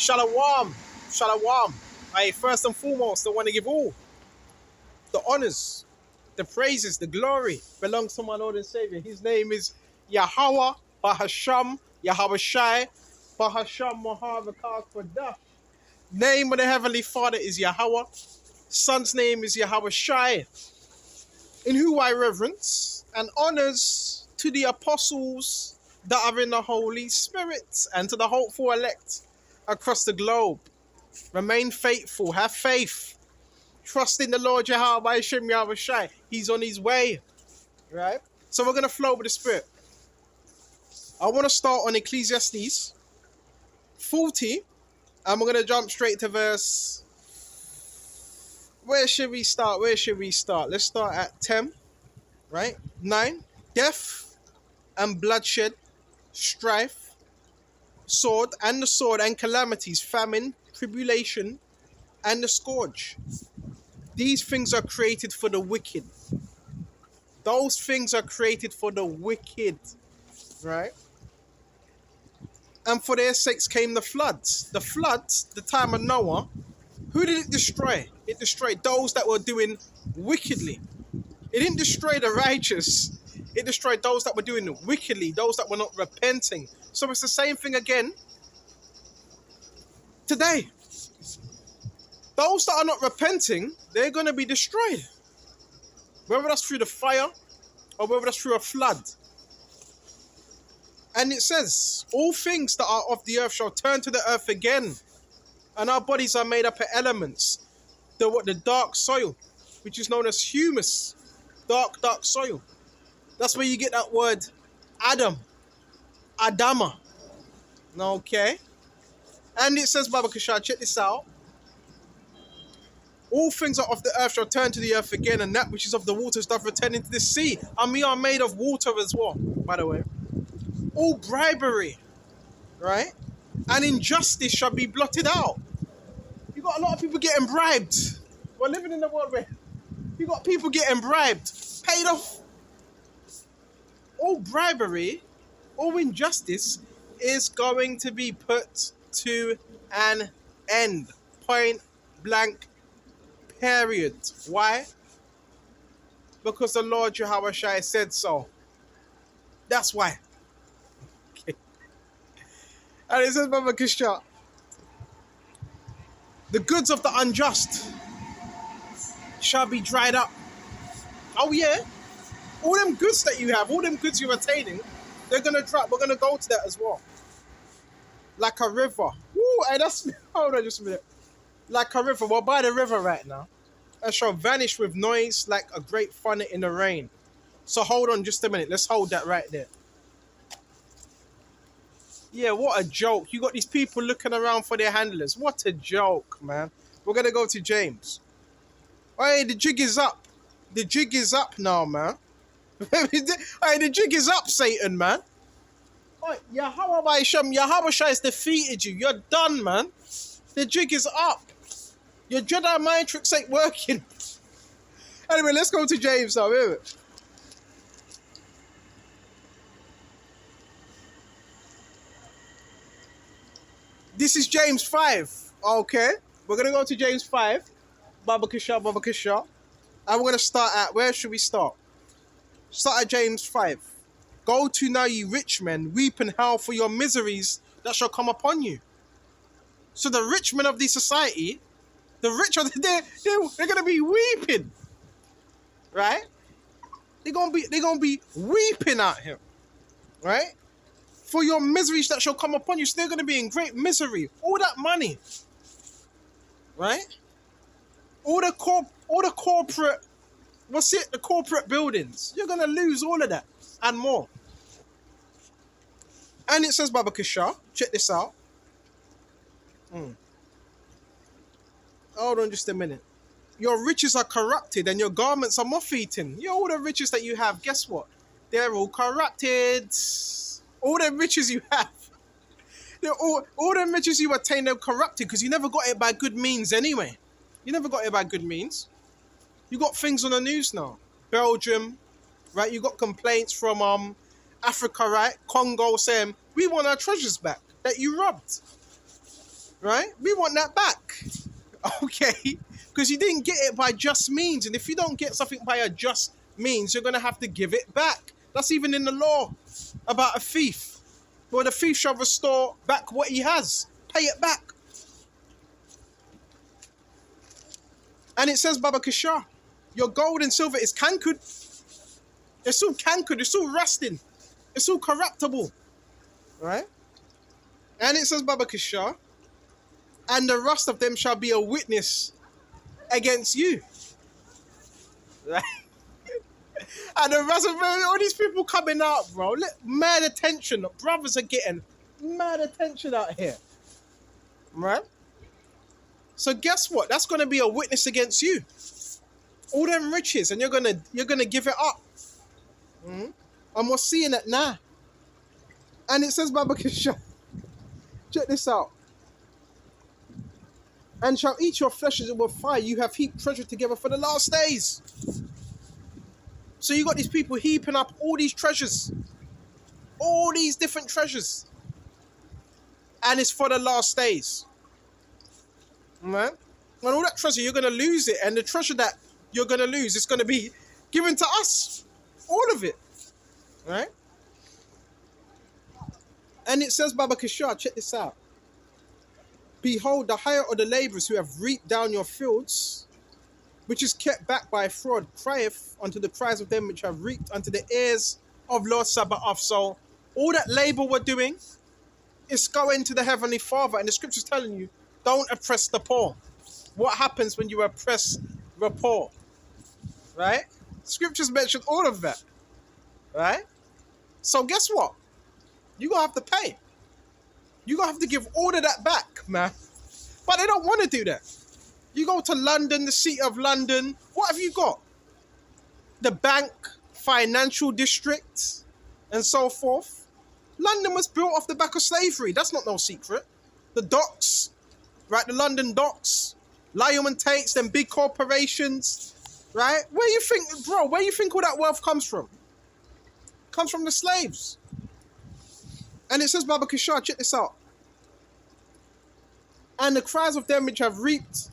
Shalom, shalom. First and foremost, I want to give all the honors, the praises, the glory belongs to my Lord and Savior. His name is Yahweh, Bahasham, Yahweh Shai, Bahasham, Mahavakar Kodash. Name of the Heavenly Father is Yahweh. Son's name is Yahweh Shai, in who I reverence and honors to the apostles that are in the Holy Spirit and to the hopeful elect across the globe. Remain faithful, have faith, trust in the Lord Yahweh Hashem Yahweh Shai. He's on his way, right? So we're going to flow with the Spirit. I want to start on Ecclesiastes 40, and we're going to jump straight to verse... Where should we start? Let's start at 10, right? 9, death and bloodshed, strife, sword, and the sword, and calamities, famine, tribulation, and the scourge. These things are created for the wicked. Those things are created for the wicked, right? And for their sakes came the floods. The floods, the time of Noah, who did it destroy? It destroyed those that were doing wickedly. It didn't destroy the righteous. It destroyed those that were doing wickedly, those that were not repenting. So it's the same thing again today. Those that are not repenting, they're going to be destroyed. Whether that's through the fire or whether that's through a flood. And it says, all things that are of the earth shall turn to the earth again. And our bodies are made up of elements. The dark soil, which is known as humus. Dark soil. That's where you get that word Adam. Adama. Okay. And it says, Baba Kashar, check this out. All things are of the earth shall turn to the earth again, and that which is of the waters doth return into the sea. And we are made of water as well, by the way. All bribery, right? And injustice shall be blotted out. You got a lot of people getting bribed. We're living in a world where you got people getting bribed, paid off. All bribery, all injustice is going to be put to an end. Point blank, period. Why? Because the Lord Yahweh Shai said so. That's why. Okay. And it says, Baba Kishya, the goods of the unjust shall be dried up. Oh yeah, all them goods that you have, all them goods you're attaining, they're gonna drop. We're gonna go to that as well. Like a river. Woo, hey, that's hold on just a minute. Like a river. We're by the river right now. And shall vanish with noise like a great thunder in the rain. So hold on just a minute. Let's hold that right there. Yeah, what a joke. You got these people looking around for their handlers. What a joke, man. We're gonna go to James. Hey, the jig is up. The jig is up now, man. Hey, the jig is up, Satan, man. Hey, Yahweh Shai has defeated you. You're done, man. The jig is up. Your Jedi mind tricks ain't working. Anyway, let's go to James now. Wait a minute. This is James 5. Okay. We're going to go to James 5. Baba Kisha. And we're going to start at, where should we start? Start at James 5. Go to now, ye rich men, weep and howl for your miseries that shall come upon you. So the rich men of this society, the rich, they're going to be weeping. Right? They're going to be weeping at him. Right? For your miseries that shall come upon you. So they're going to be in great misery. All that money. Right? All the corporate, the corporate buildings. You're going to lose all of that and more. And it says, Baba Kishar, check this out. Hold on just a minute. Your riches are corrupted and your garments are moth-eaten. All the riches that you have, guess what? They're all corrupted. All the riches you have. All the riches you attain, they're corrupted because you never got it by good means anyway. You never got it by good means. You got things on the news now. Belgium, right? You got complaints from Africa, right? Congo saying, we want our treasures back that you robbed. right? We want that back, okay? Because you didn't get it by just means. And if you don't get something by a just means, you're going to have to give it back. That's even in the law about a thief. Well, the thief shall restore back what he has. Pay it back. And it says, Baba Kishar, your gold and silver is cankered. It's all cankered. It's all rusting. It's all corruptible. Right? And it says, Baba Kishar, and the rust of them shall be a witness against you. Right? And the rest of all these people coming out, bro. Mad attention. Brothers are getting mad attention out here. Right? So guess what? That's gonna be a witness against you. All them riches, and you're gonna give it up. Mm-hmm. And we're seeing it now. And it says, Baba Kisha, check this out. And shall eat your flesh as it were fire. You have heaped treasure together for the last days. So you got these people heaping up all these treasures. All these different treasures. And it's for the last days. Right? And all that treasure, you're going to lose it. And the treasure that you're going to lose is going to be given to us. All of it. Right? And it says, Baba Kishar, check this out. Behold, the hire of the laborers who have reaped down your fields, which is kept back by fraud, crieth unto the cries of them which have reaped unto the ears of Lord Sabaoth. So all that labor we're doing is going to the Heavenly Father. And the scripture's telling you, don't oppress the poor. What happens when you oppress the poor? Right? Scriptures mention all of that. Right? So guess what? You're going to have to pay. You're going to have to give all of that back, man. But they don't want to do that. You go to London, the city of London. What have you got? The bank, financial district, and so forth. London was built off the back of slavery. That's not no secret. The docks, right? The London docks. Lyman Tates, them big corporations, right? Where you think, bro, where you think all that wealth comes from? Comes from the slaves. And it says, Baba Kishar, check this out. And the cries of them which have reaped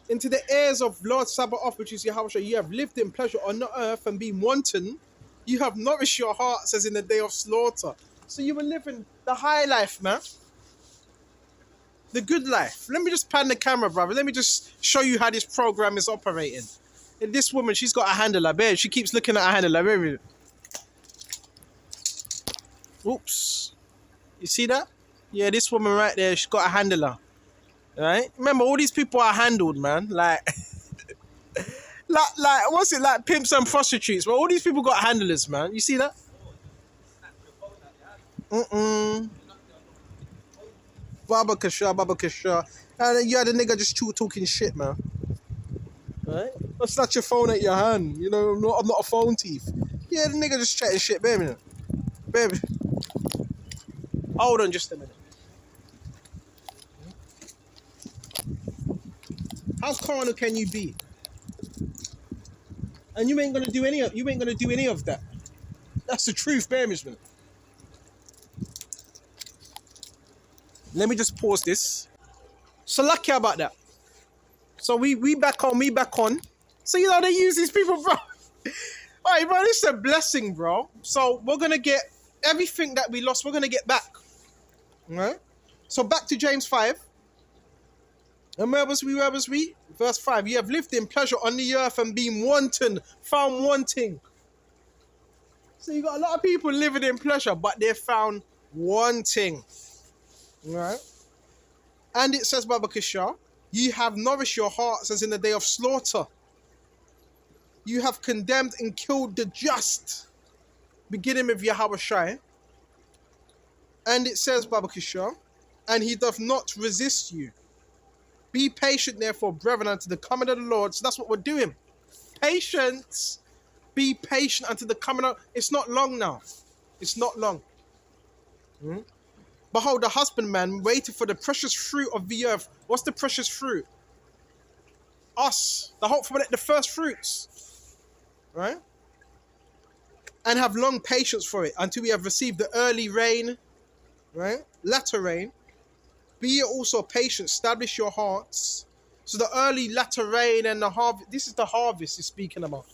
into the ears of Lord Sabaoth, which is Yahweh, you have lived in pleasure on the earth and been wanton. You have nourished your hearts as in the day of slaughter. So you were living the high life, man. The good life. Let me just pan the camera, brother. Let me just show you how this program is operating. And this woman, she's got a handler. Babe, she keeps looking at her handler. Baby. Oops. You see that? Yeah, this woman right there, she's got a handler. Right? Remember, all these people are handled, man. Like, what's it like? Pimps and prostitutes. Well, all these people got handlers, man. You see that? Baba Kashar. And yeah, the nigga just talking shit, man. Right? I'll snatch your phone at your hand. You know, I'm not a phone thief. Yeah, the nigga just chatting shit, baby. Baby. Hold on just a minute. How carnal can you be? And you ain't gonna do any of that. That's the truth, bear man. Let me just pause this. So lucky about that. So we back on. So you know they use these people, bro. Alright, bro, this is a blessing, bro. So we're gonna get everything that we lost, we're gonna get back. Alright? So back to James 5. And where was we? Verse 5. You have lived in pleasure on the earth and been wanton, found wanting. So you got a lot of people living in pleasure, but they're found wanting. Right? And it says, Baba Kishar, you have nourished your hearts as in the day of slaughter. You have condemned and killed the just. Beginning with Yahweh Shai. And it says, Baba Kishar, and he doth not resist you. Be patient, therefore, brethren, unto the coming of the Lord. So that's what we're doing. Patience. Be patient unto the coming of... It's not long now. It's not long. Behold, the husbandman waited for the precious fruit of the earth. What's the precious fruit? Us. The hope for the first fruits. Right? And have long patience for it until we have received the early rain. Right? Latter rain. Be ye also patient, establish your hearts. So the early latter rain and the harvest, this is the harvest he's speaking about,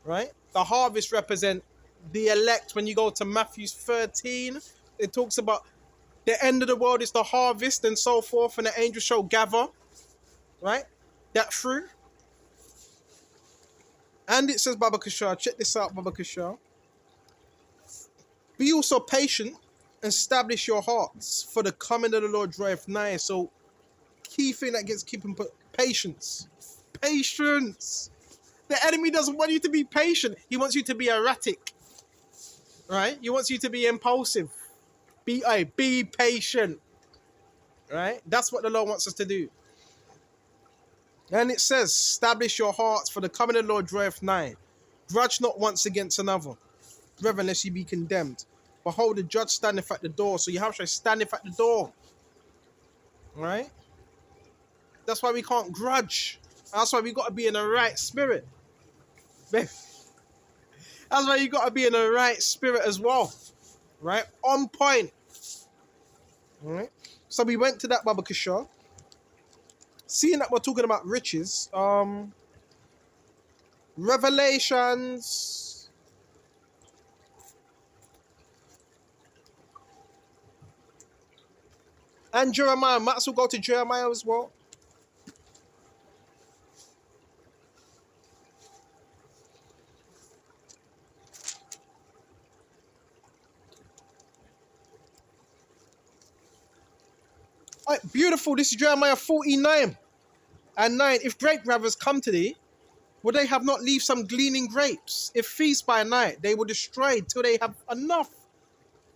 right? The harvest represent the elect. When you go to Matthew 13, it talks about the end of the world is the harvest and so forth, and the angels shall gather, right? That fruit. And it says, Baba Kishar, check this out, Baba Kishar. Be also patient and establish your hearts, for the coming of the Lord draweth nigh. So, key thing that gets keeping patience. Patience. The enemy doesn't want you to be patient. He wants you to be erratic, right? He wants you to be impulsive. Be patient, right? That's what the Lord wants us to do. And it says, establish your hearts, for the coming of the Lord draweth nigh. Grudge not once against another, brethren, lest ye be condemned. Behold, the judge standeth at the door. So Yahushua standeth at the door, right? That's why we can't grudge. That's why we got to be in the right spirit. That's why you got to be in the right spirit as well, right? On point. All right. So we went to that Baba Kishar. Seeing that we're talking about riches, Revelations. And Jeremiah. Might as well go to Jeremiah as well. All right, beautiful. This is Jeremiah 49 and 9. If grape gatherers come to thee, will they have not leave some gleaning grapes? If feast by night, they will destroy till they have enough.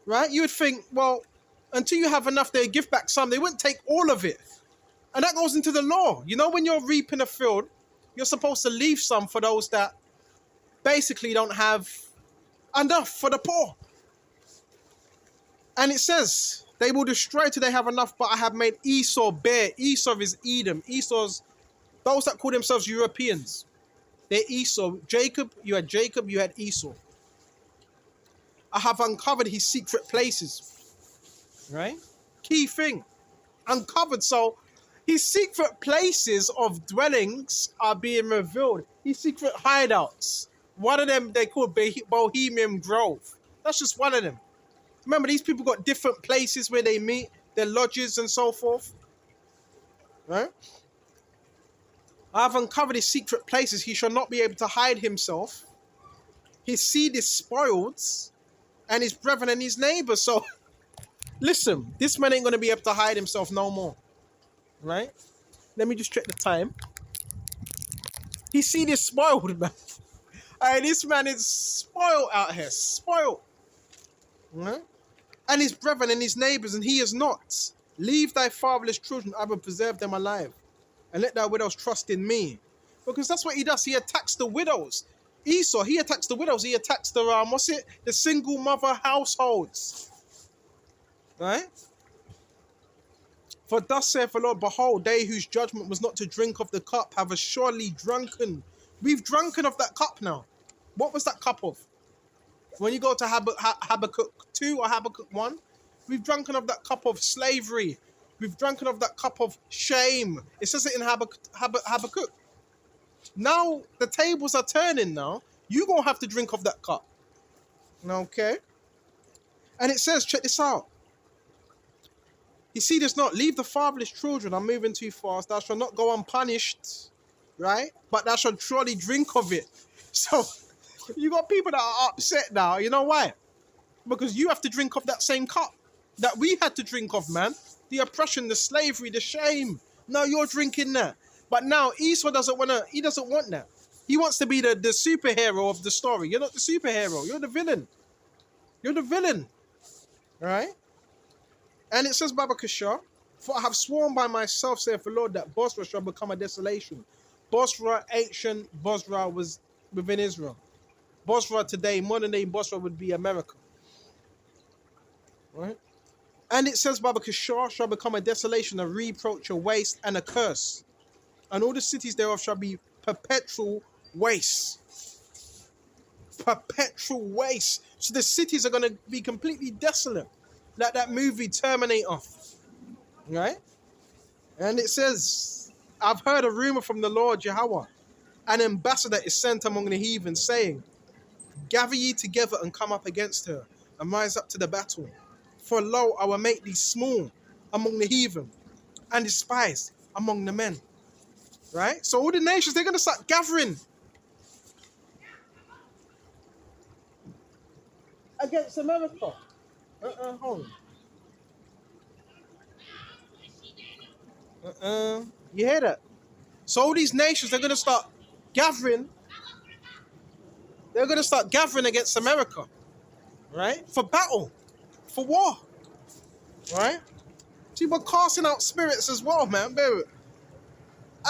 Right? You would think, well, until you have enough, they give back some. They wouldn't take all of it. And that goes into the law. You know, when you're reaping a field, you're supposed to leave some for those that basically don't have enough for the poor. And it says, they will destroy till they have enough, but I have made Esau bare. Esau is Edom. Esau's those that call themselves Europeans. They're Esau. Jacob, you had Esau. I have uncovered his secret places. Right? Key thing. Uncovered. So his secret places of dwellings are being revealed. His secret hideouts. One of them they call Bohemian Grove. That's just one of them. Remember, these people got different places where they meet, their lodges and so forth. Right? I have uncovered his secret places. He shall not be able to hide himself. His seed is spoiled, and his brethren and his neighbors. So, listen, this man ain't going to be able to hide himself no more. Right? Let me just check the time. His seed is spoiled, man. Alright, this man is spoiled out here. Spoiled. Right? And his brethren and his neighbors, and he is not. Leave thy fatherless children, I will preserve them alive. And let thy widows trust in me. Because that's what he does. He attacks the widows. Esau, he attacks the widows. He attacks the, the single mother households. Right? For thus saith the Lord, behold, they whose judgment was not to drink of the cup have assuredly drunken. We've drunken of that cup now. What was that cup of? When you go to Habakkuk 2 or Habakkuk 1, we've drunken of that cup of slavery. We've drunken of that cup of shame. It says it in Habakkuk. Now, the tables are turning now. You're going to have to drink of that cup. Okay? And it says, check this out. You see this not, leave the fatherless children. I'm moving too fast. Thou shalt not go unpunished. Right? But thou shalt surely drink of it. So, you got people that are upset now. You know why? Because you have to drink of that same cup that we had to drink of, man. The oppression, the slavery, the shame. No, you're drinking that. But now Esau doesn't want that. He wants to be the superhero of the story. You're not the superhero. You're the villain. You're the villain. Right? And it says, Baba Kishar, for I have sworn by myself, saith the Lord, that Bosra shall become a desolation. Bosra, ancient Bosra was within Israel. Bosra today, modern day Bosra would be America. Right? And it says, Baba Kishar shall become a desolation, a reproach, a waste, and a curse. And all the cities thereof shall be perpetual waste. Perpetual waste. So the cities are going to be completely desolate. Like that movie Terminator. right? And it says, I've heard a rumor from the Lord Yahweh. An ambassador is sent among the heathen, saying, gather ye together and come up against her, and rise up to the battle. For lo, I will make thee small among the heathen, and despised among the men. Right? So all the nations, they're going to start gathering against America. Hold on. You hear that? So all these nations, they're going to start gathering. They're going to start gathering against America. Right? For battle. For war. Right? See, we're casting out spirits as well, man. Baby.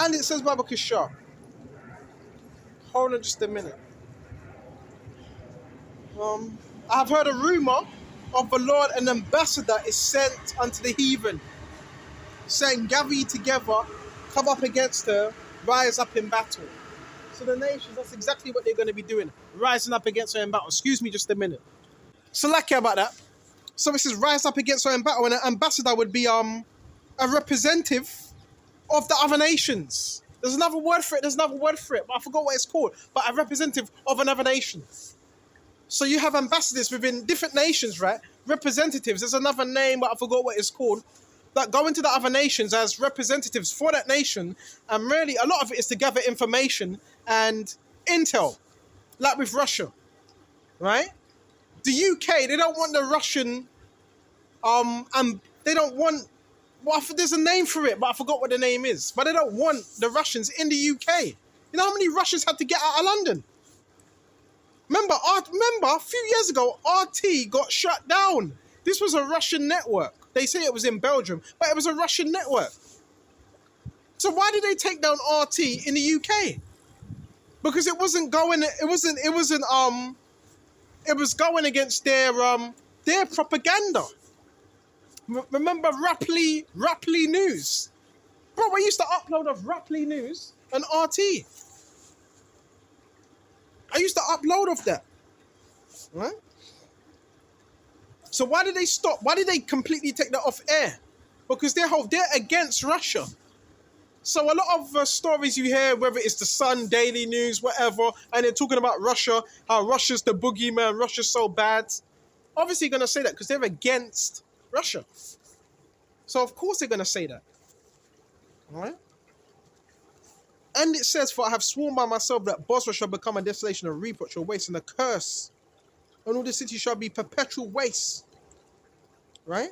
And it says Baba Kishar. Hold on just a minute. I've heard a rumor of the Lord, an ambassador is sent unto the heathen, saying, gather ye together, come up against her, rise up in battle. So the nations, that's exactly what they're going to be doing, rising up against her in battle. Excuse me just a minute. So lucky about that. So it says rise up against her in battle, and an ambassador would be a representative of the other nations. There's another word for it, but I forgot what it's called. But a representative of another nation. So you have ambassadors within different nations, right? Representatives, there's another name, but I forgot what it's called, that go into the other nations as representatives for that nation. And really, a lot of it is to gather information and intel, like with Russia, right? The UK, they don't want the Russian, and they don't want, well, there's a name for it, but I forgot what the name is. But they don't want the Russians in the UK. You know how many Russians had to get out of London? Remember, a few years ago, RT got shut down. This was a Russian network. They say it was in Belgium, but it was a Russian network. So why did they take down RT in the UK? Because it was going against their propaganda. Remember Rapley News? Bro, I used to upload of Rapley News and RT. I used to upload of that. Right? So why did they stop? Why did they completely take that off air? Because they're against Russia. So a lot of stories you hear, whether it's the Sun, Daily News, whatever, and they're talking about Russia, how Russia's the boogeyman, Russia's so bad. Obviously going to say that because they're against Russia. So of course they're going to say that. All right? And it says, for I have sworn by myself that Bosra shall become a desolation, a reproach, a waste, and a curse. And all the cities shall be perpetual waste. Right?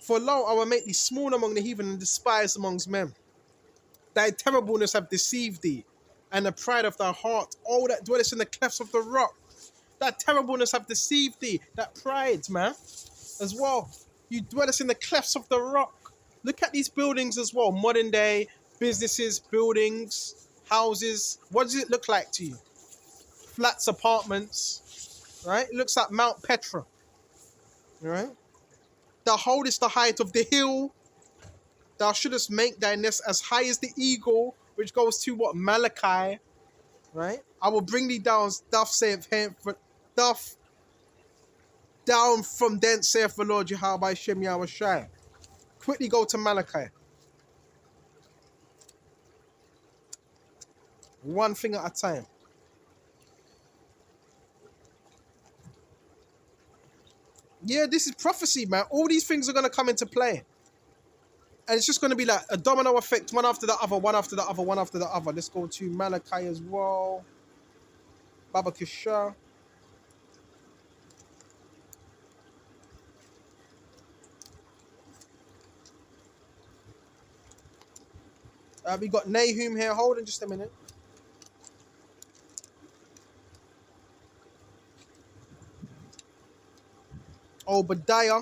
For lo, I will make thee small among the heathen and despised amongst men. Thy terribleness have deceived thee, and the pride of thy heart, all that dwellest in the clefts of the rock. That terribleness have deceived thee, that pride, man, as well. You dwellest in the clefts of the rock. Look at these buildings as well, modern day, businesses, buildings, houses. What does it look like to you? Flats, apartments, right? It looks like Mount Petra, right? Thou holdest the height of the hill. Thou shouldest make thy nest as high as the eagle, which goes to what? Malachi, right? I will bring thee down, down from thence, saith the Lord Yahweh Shem Yahweh Shai. Quickly go to Malachi. One thing at a time. Yeah, this is prophecy, man. All these things are going to come into play. And it's just going to be like a domino effect, one after the other, one after the other, one after the other. Let's go to Malachi as well. Baba Kishar. We got Nahum here. Hold on just a minute. Obadiah.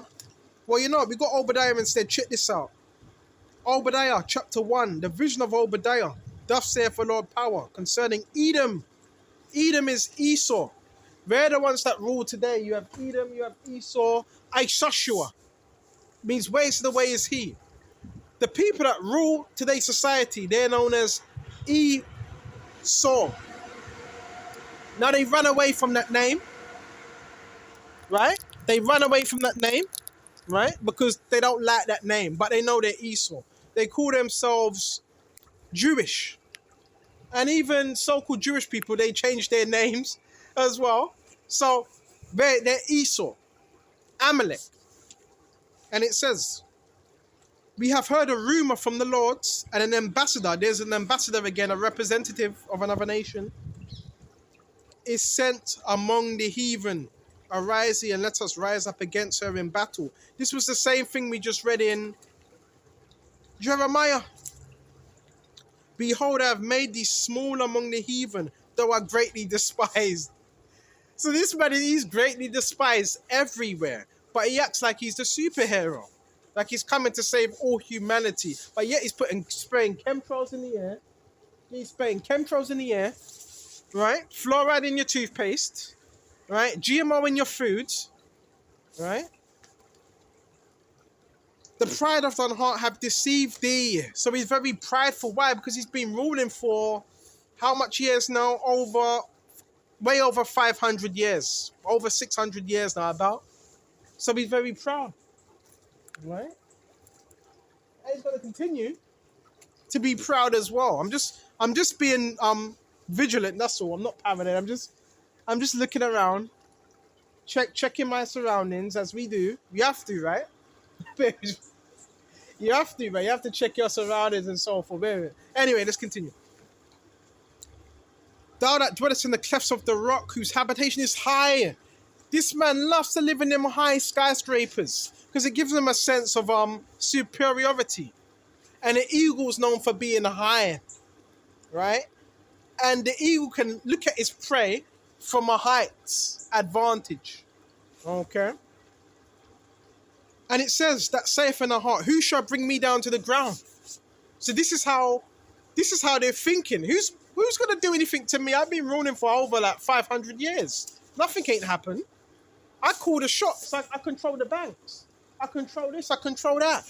Well, you know, we got Obadiah instead. Check this out. Obadiah, chapter 1. The vision of Obadiah. Thus saith the Lord power concerning Edom. Edom is Esau. They're the ones that rule today. You have Edom, you have Esau. Ishashua means ways to the way is he. The people that rule today's society, they're known as Esau. Now they run away from that name, right? They run away from that name. right? Because they don't like that name, but they know they're Esau. They call themselves Jewish. And even so-called Jewish people, they change their names as well. So they're Esau, Amalek. And it says, we have heard a rumor from the Lords and an ambassador. There's an ambassador again, a representative of another nation, is sent among the heathen. Arise ye and let us rise up against her in battle. This was the same thing we just read in Jeremiah. Behold, I have made thee small among the heathen, though are greatly despised. So this man, he's greatly despised everywhere. But he acts like he's the superhero. Like he's coming to save all humanity. But yet he's spraying chemtrails in the air. He's spraying chemtrails in the air. Right? Fluoride in your toothpaste. Right? GMO in your food. Right? The pride of thine heart have deceived thee. So he's very prideful. Why? Because he's been ruling for how much years now? Way over 500 years. Over 600 years now about. So he's very proud. Right? And he's going to continue to be proud as well. I'm just being vigilant, that's all. I'm not paranoid. I'm just looking around, checking my surroundings as we do. You have to, right? You have to, man. You have to check your surroundings and so forth. Anyway, let's continue. Thou that dwellest in the clefts of the rock, whose habitation is high. This man loves to live in them high skyscrapers because it gives him a sense of superiority. And the eagle's known for being high, right? And the eagle can look at its prey from a height advantage. Okay? And it says that saith in the heart, who shall bring me down to the ground? So this is how they're thinking. Who's gonna do anything to me? I've been ruling for over like 500 years. Nothing ain't happened. I call the shots. I control the banks. I control this. I control that.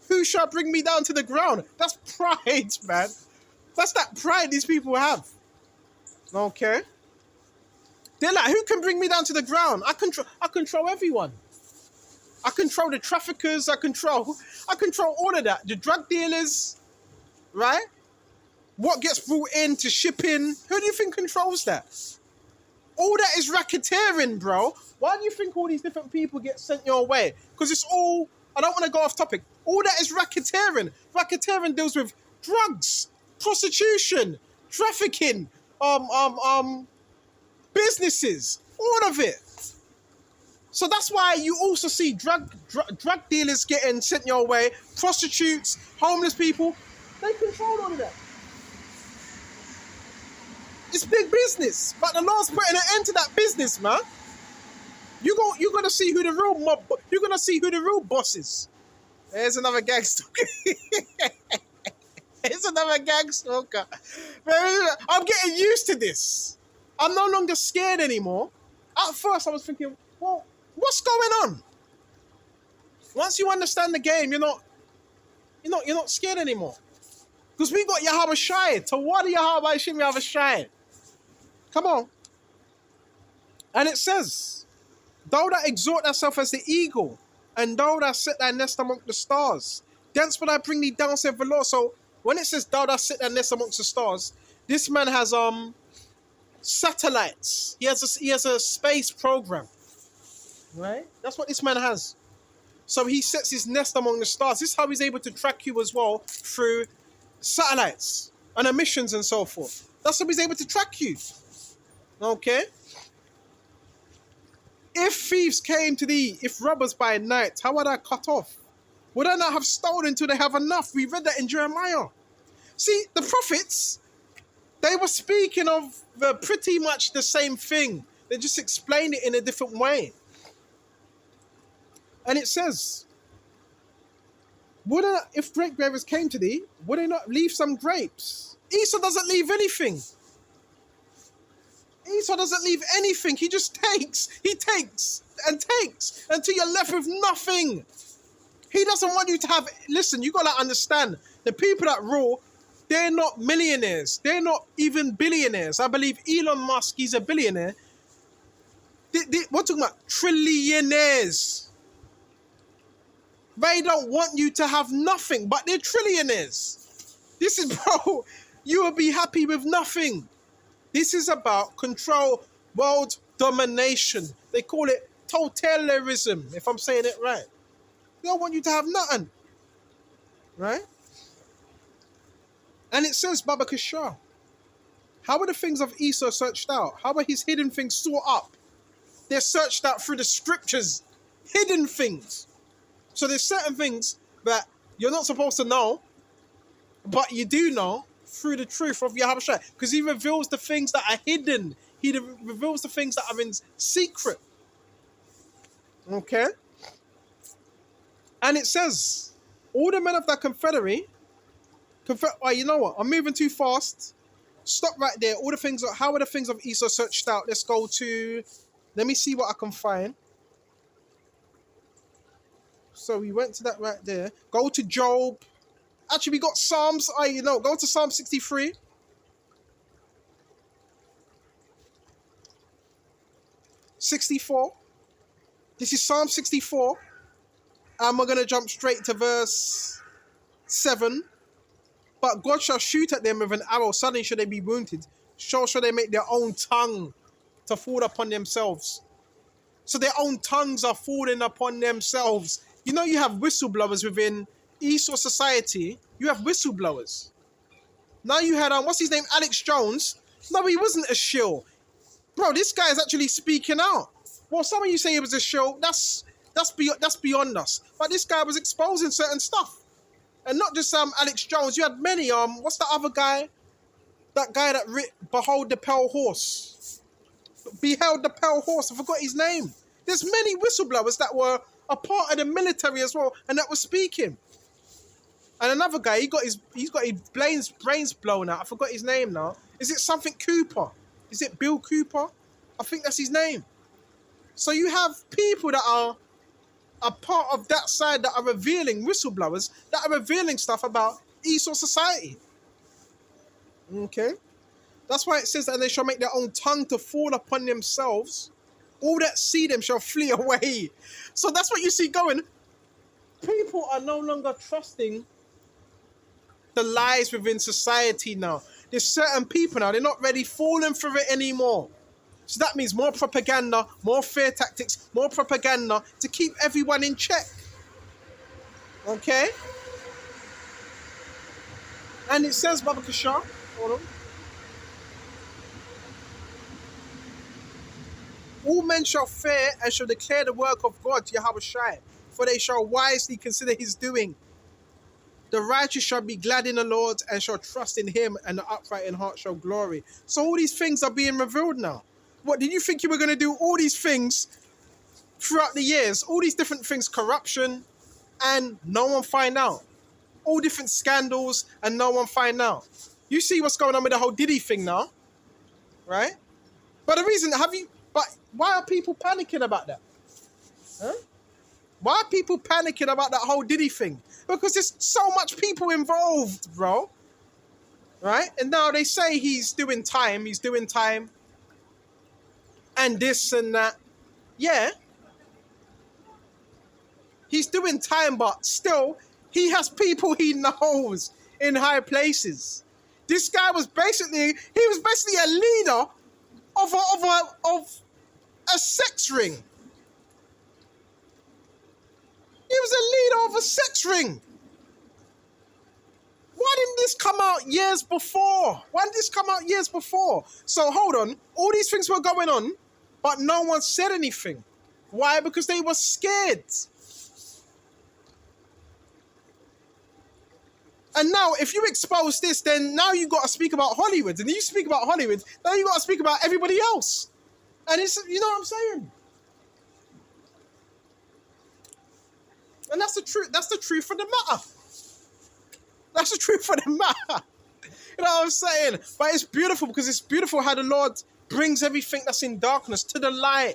Who shall bring me down to the ground? That's pride, man. That's that pride these people have. Okay? They're like, who can bring me down to the ground? I control everyone. I control the traffickers. I control all of that. The drug dealers, right? What gets brought in to shipping? Who do you think controls that? All that is racketeering, bro. Why do you think all these different people get sent your way? Because it's all, I don't want to go off topic. All that is racketeering. Racketeering deals with drugs, prostitution, trafficking, businesses, all of it. So that's why you also see drug dealers getting sent your way, prostitutes, homeless people. They control all of that. It's big business, but the Lord's putting an end to that business, man. You're gonna see who the real mob. You're gonna see who the real boss is. There's another gang stalker. There's another gang stalker. I'm getting used to this. I'm no longer scared anymore. At first, I was thinking, well, what's going on? Once you understand the game, you're not scared anymore. Because we got Yahweh Shai. Tawadi Yahweh Shim Yahweh Shai. Come on. And it says, thou that exhort thyself as the eagle, and thou that set thy nest among the stars, thence will I bring thee down, saith the Lord. So when it says thou that set thy nest amongst the stars, this man has satellites. He has a space program. Right? That's what this man has. So he sets his nest among the stars. This is how he's able to track you as well through satellites and emissions and so forth. That's how he's able to track you. Okay? If thieves came to thee, if robbers by night, how would I cut off? Would I not have stolen till they have enough? We read that in Jeremiah. See, the prophets, they were speaking of pretty much the same thing. They just explained it in a different way. And it says, if grape growers came to thee, would they not leave some grapes? Esau doesn't leave anything. Esau doesn't leave anything. He just takes. He takes and takes until you're left with nothing. He doesn't want you to have... Listen, you got to understand, the people that rule, they're not millionaires. They're not even billionaires. I believe Elon Musk, he's a billionaire. We're talking about trillionaires. They don't want you to have nothing, but they're trillionaires. This is, bro, you will be happy with nothing. This is about control, world domination. They call it totalitarianism, if I'm saying it right. They don't want you to have nothing. Right? And it says, Baba Kishar, how are the things of Esau searched out? How are his hidden things sought up? They're searched out through the scriptures. Hidden things. So there's certain things that you're not supposed to know, but you do know through the truth of Yahweh Shai. Because he reveals the things that are hidden. He reveals the things that are in secret. Okay? And it says, all the men of that confederate, oh, you know what? I'm moving too fast. Stop right there. All the things, how are the things of Esau searched out? Let's go to, let me see what I can find. So we went to that right there. Go to Job. Actually, we got Psalms. Go to Psalm 63. This is Psalm 64. And we're going to jump straight to verse 7. But God shall shoot at them with an arrow. Suddenly shall they be wounded. So shall they make their own tongue to fall upon themselves. So their own tongues are falling upon themselves. You know, you have whistleblowers within Esau society. You have whistleblowers. Now you had, what's his name? Alex Jones. No, he wasn't a shill. Bro, this guy is actually speaking out. Well, some of you say he was a shill. That's beyond us. But this guy was exposing certain stuff. And not just Alex Jones. You had many, what's the other guy? That guy that beheld the pale horse. Beheld the pale horse. I forgot his name. There's many whistleblowers that were a part of the military as well, and that was speaking. And another guy, he's got his brains blown out. I forgot his name now. Is it something Cooper? Is it Bill Cooper? I think that's his name. So you have people that are a part of that side that are revealing, whistleblowers, that are revealing stuff about Esau society. Okay? That's why it says that they shall make their own tongue to fall upon themselves. All that see them shall flee away. So that's what you see going. People are no longer trusting the lies within society now. There's certain people now, they're not ready falling for it anymore. So that means more propaganda, more fear tactics, more propaganda to keep everyone in check. Okay? And it says, Baba Kishar, hold on. All men shall fear and shall declare the work of God, Yahweh Shai, for they shall wisely consider his doing. The righteous shall be glad in the Lord and shall trust in him, and the upright in heart shall glory. So all these things are being revealed now. What, did you think you were going to do all these things throughout the years? All these different things, corruption, and no one find out. All different scandals and no one find out. You see what's going on with the whole Diddy thing now, right? But the reason, why are people panicking about that? Huh? Why are people panicking about that whole Diddy thing? Because there's so much people involved, bro. Right? And now they say he's doing time. And this and that. Yeah. He's doing time, but still, he has people he knows in high places. This guy was basically a leader of a sex ring. He was a leader of a sex ring. Why didn't this come out years before? So hold on. All these things were going on, but no one said anything. Why? Because they were scared. And now, if you expose this, then now you got to speak about Hollywood. And you speak about Hollywood, now you got to speak about everybody else. And it's, you know what I'm saying? And that's the truth. That's the truth of the matter. That's the truth of the matter. You know what I'm saying? But it's beautiful because it's beautiful how the Lord brings everything that's in darkness to the light.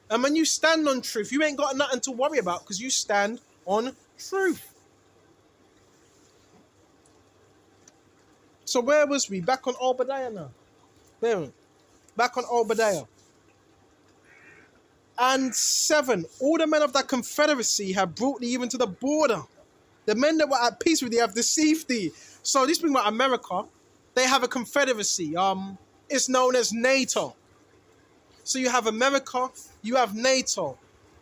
And when you stand on truth, you ain't got nothing to worry about because you stand on truth. So where was we? Back on Obadiah now. There. Back on Obadiah. And 7, all the men of that confederacy have brought thee even to the border. The men that were at peace with thee have deceived thee. So this being about America, they have a confederacy. It's known as NATO. So you have America, you have NATO.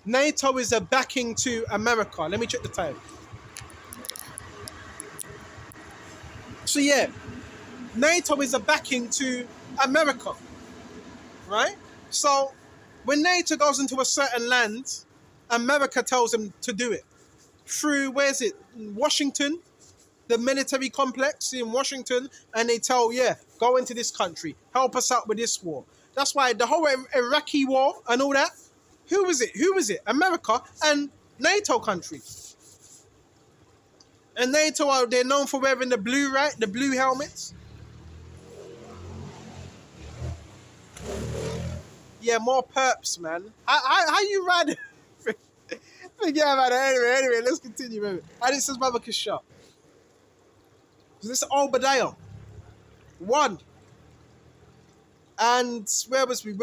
NATO is a backing to America. Let me check the time. So yeah, NATO is a backing to America, right? So when NATO goes into a certain land, America tells them to do it. Through, where is it? Washington, the military complex in Washington, and they tell, yeah, go into this country, help us out with this war. That's why the whole Iraqi war and all that, who was it? Who was it? America and NATO countries. And NATO, they're known for wearing the blue, right? The blue helmets. Yeah, more perps, man. How you ride? Forget about it. Anyway, let's continue, baby. And it says Baba Kishah. So this is Obadiah 1. And where was we?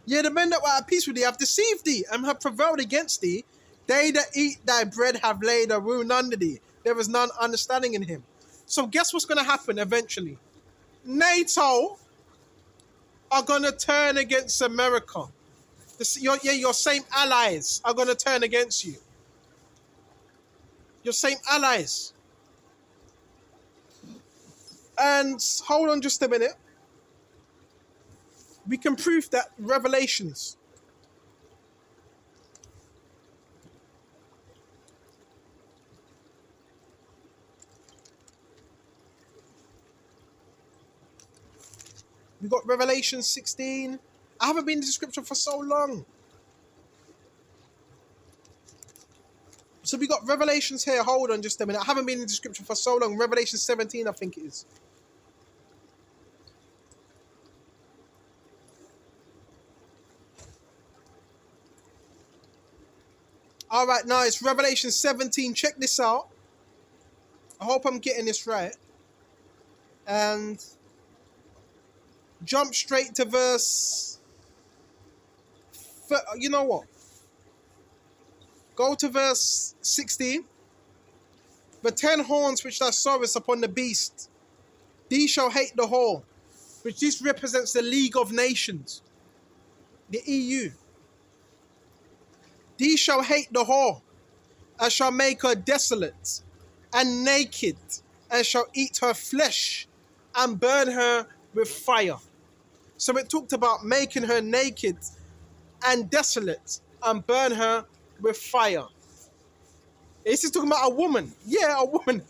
Yeah, the men that were at peace with thee have deceived thee and have prevailed against thee. They that eat thy bread have laid a wound under thee. There was none understanding in him. So guess what's going to happen eventually? NATO are going to turn against America. Your same allies are going to turn against you. Your same allies. And hold on just a minute. We can prove that Revelations. We got Revelation 16. I haven't been in the scripture for so long. So we got Revelations here. Hold on just a minute. I haven't been in the scripture for so long. Revelation 17, I think it is. All right, now it's Revelation 17. Check this out. I hope I'm getting this right. And jump straight to verse... You know what? Go to verse 16. The 10 horns which thou sawest upon the beast, these shall hate the whole, which this represents the League of Nations, the EU. These shall hate the whore, and shall make her desolate and naked, and shall eat her flesh and burn her with fire. So it talked about making her naked and desolate and burn her with fire. This is talking about a woman. Yeah, a woman.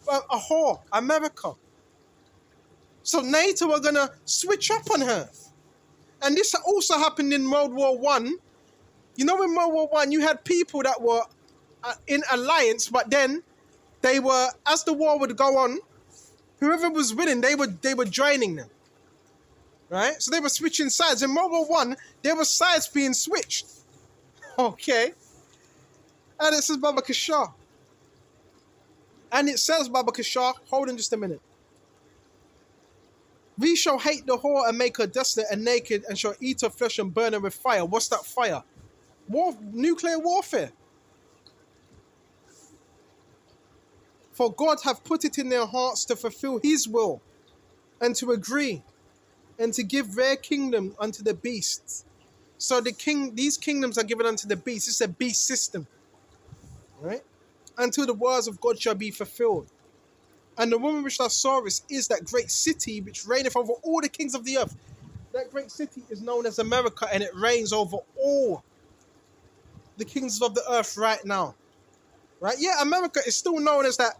A whore. America. So NATO are going to switch up on her. And this also happened in World War One. You know, in World War One, you had people that were in alliance, but then they were, as the war would go on, whoever was winning, they were joining them. Right? So they were switching sides. In World War One, there were sides being switched. Okay. And it says Baba Kishah. And it says Baba Kishah, hold on just a minute. We shall hate the whore and make her desolate and naked, and shall eat her flesh and burn her with fire. What's that fire? Nuclear warfare. For God hath put it in their hearts to fulfill his will, and to agree, and to give their kingdom unto the beasts. So these kingdoms are given unto the beast. It's a beast system. Right? Until the words of God shall be fulfilled. And the woman which thou sawest is that great city which reigneth over all the kings of the earth. That great city is known as America, and it reigns over all the kings of the earth right now. Right? Yeah, America is still known as that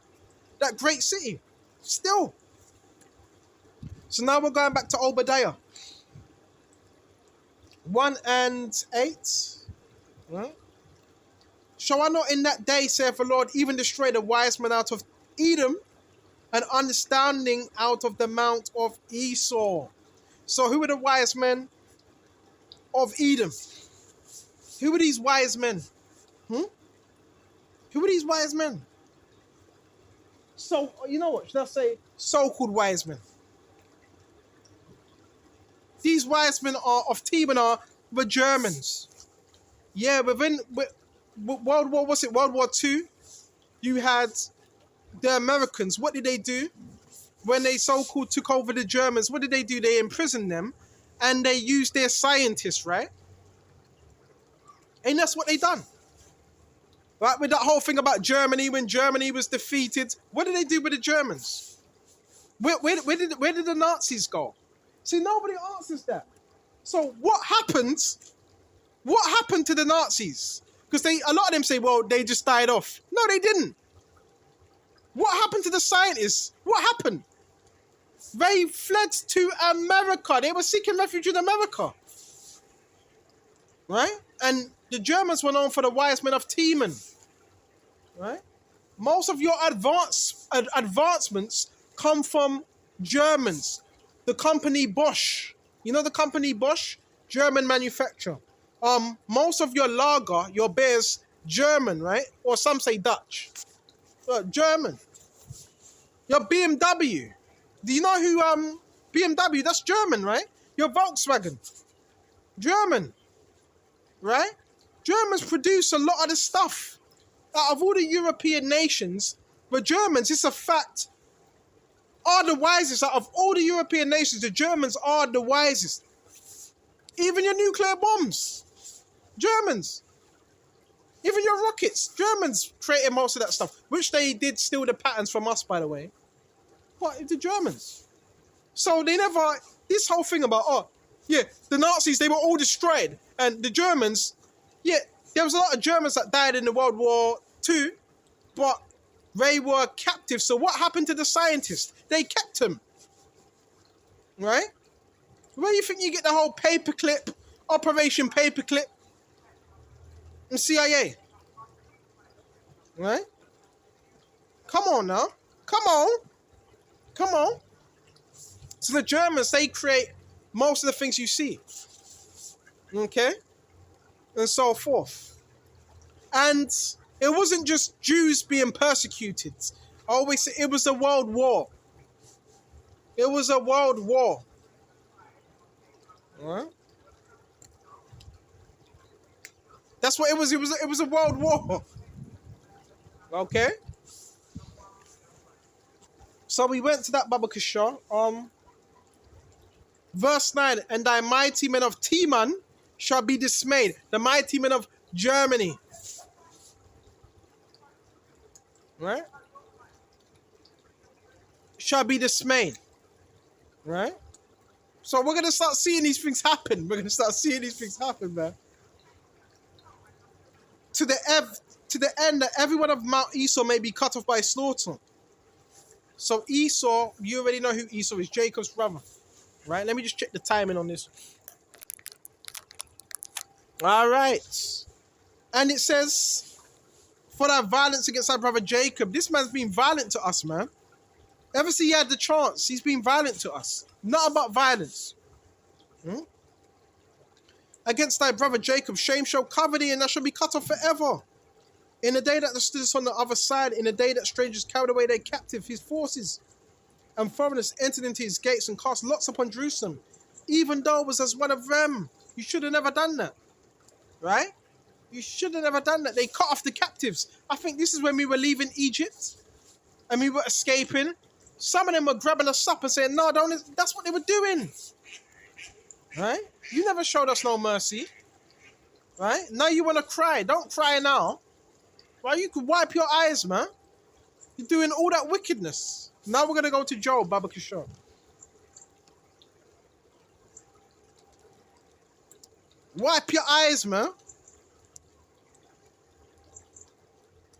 great city. Still. So now we're going back to Obadiah. 1 and 8. Right? Shall I not in that day, saith the Lord, even destroy the wise men out of Edom, and understanding out of the mount of Esau? So who are the wise men of Edom? Who are these wise men? Who are these wise men? So, you know what? Should I say so-called wise men? These wise men are of Teman are the Germans. Yeah, World War, what's it, World War II, you had the Americans. What did they do? When they so-called took over the Germans, what did they do? They imprisoned them and they used their scientists, right? And that's what they done. Right, with that whole thing about Germany, when Germany was defeated, what did they do with the Germans? Where did the Nazis go? See, nobody answers that. So what happened? What happened to the Nazis? Because a lot of them say, well, they just died off. No, they didn't. What happened to the scientists? What happened? They fled to America. They were seeking refuge in America. Right? And the Germans were known for the wise men of Teeman. Right? Most of your advancements come from Germans. The company Bosch. You know the company Bosch? German manufacturer. Most of your lager, your beer's German, right? Or some say Dutch. German. Your BMW. Do you know who BMW? That's German, right? Your Volkswagen. German. Right? Germans produce a lot of the stuff. Out of all the European nations, the Germans, it's a fact, are the wisest. Out of all the European nations, the Germans are the wisest. Even your nuclear bombs, Germans. Even your rockets, Germans created most of that stuff, which they did steal the patterns from us, by the way. But the Germans. So they never, this whole thing about, oh, yeah, the Nazis, they were all destroyed. And the Germans, yeah, there was a lot of Germans that died in the World War II, but they were captive. So what happened to the scientists? They kept them. Right? Where do you think you get the whole paperclip, Operation Paperclip? The CIA. Right? Come on now. Come on. Come on. So the Germans, they create most of the things you see. Okay? And so forth. And it wasn't just Jews being persecuted. I always say it was a world war. It was a world war. All right? That's what it was. It was a world war. Okay? So we went to that Baba Kishar. Verse 9, and thy mighty men of Teman shall be dismayed. The mighty men of Germany. Right? Shall be dismayed. Right? So we're going to start seeing these things happen. We're going to start seeing these things happen, man. To the end that everyone of Mount Esau may be cut off by slaughter. So Esau, you already know who Esau is, Jacob's brother. Right? Let me just check the timing on this. All right. And it says, for that violence against our brother Jacob. This man's been violent to us, man. Ever since he had the chance, he's been violent to us. Not about violence. Against thy brother Jacob, shame shall cover thee, and thou shalt be cut off forever. In the day that thou stoodest on the other side, in the day that strangers carried away their captive, his forces, and foreigners entered into his gates and cast lots upon Jerusalem, even though it was as one of them. You should have never done that. Right? You should have never done that. They cut off the captives. I think this is when we were leaving Egypt and we were escaping. Some of them were grabbing us up and saying, no, don't. That's what they were doing. Right? You never showed us no mercy. Right? Now you want to cry. Don't cry now. Right? You could wipe your eyes, man. You're doing all that wickedness. Now we're going to go to Job, Baba Kishore. Wipe your eyes, man.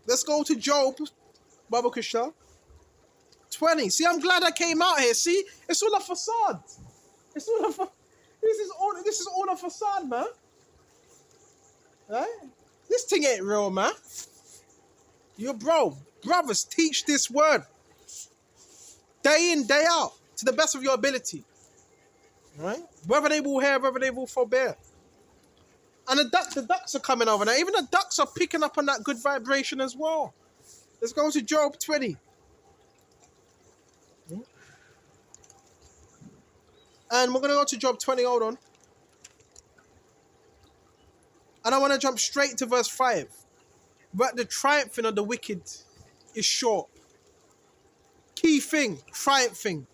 Let's go to Job, Baba Kishore. 20. See, I'm glad I came out here. See, it's all a facade. It's all a this is all a facade, man. Right? This thing ain't real, man. Brothers, teach this word. Day in, day out, to the best of your ability. Right? Whether they will hear, whether they will forbear. And the ducks are coming over now. Even the ducks are picking up on that good vibration as well. Let's go to Job 20. And we're going to go to Job 20. Hold on. And I want to jump straight to verse 5. But the triumphing of the wicked is short. Key thing, triumphing.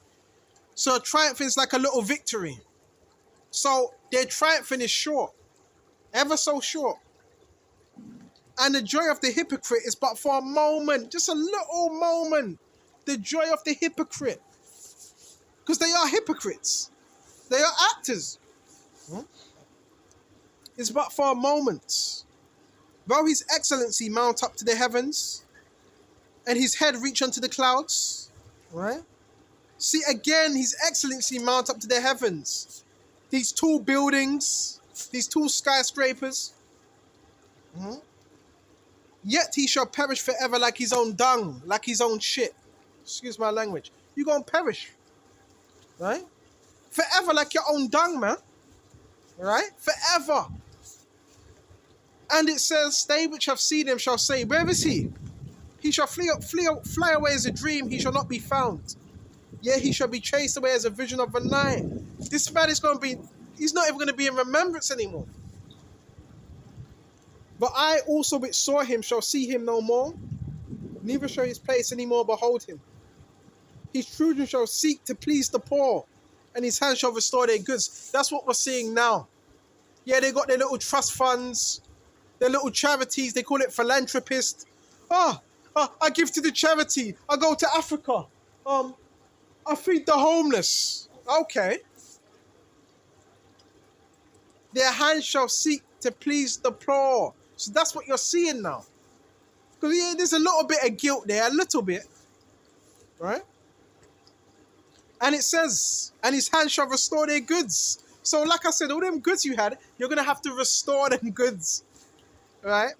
So triumphing is like a little victory. So their triumphing is short. Ever so short. And the joy of the hypocrite is but for a moment. Just a little moment. The joy of the hypocrite. Because they are hypocrites. They are actors. It's but for a moment. Though his excellency mount up to the heavens, and his head reach unto the clouds. Right? See, again, his excellency mount up to the heavens. These tall buildings, these tall skyscrapers. Yet he shall perish forever like his own dung, like his own shit. Excuse my language. You're going to perish. Right? Forever like your own dung, man. Right? Forever. And it says, they which have seen him shall say, where is he? He shall fly away as a dream, he shall not be found. Yea, he shall be chased away as a vision of the night. This man is going to be, he's not even going to be in remembrance anymore. But I also which saw him shall see him no more, neither shall his place any more behold him. His children shall seek to please the poor, and his hands shall restore their goods. That's what we're seeing now. Yeah, they got their little trust funds, their little charities, they call it philanthropist. I give to the charity. I go to Africa. I feed the homeless. Okay. Their hands shall seek to please the poor. So that's what you're seeing now. Because yeah, there's a little bit of guilt there, a little bit. Right? And it says, and his hands shall restore their goods. So like I said, all them goods you had, you're going to have to restore them goods. Right?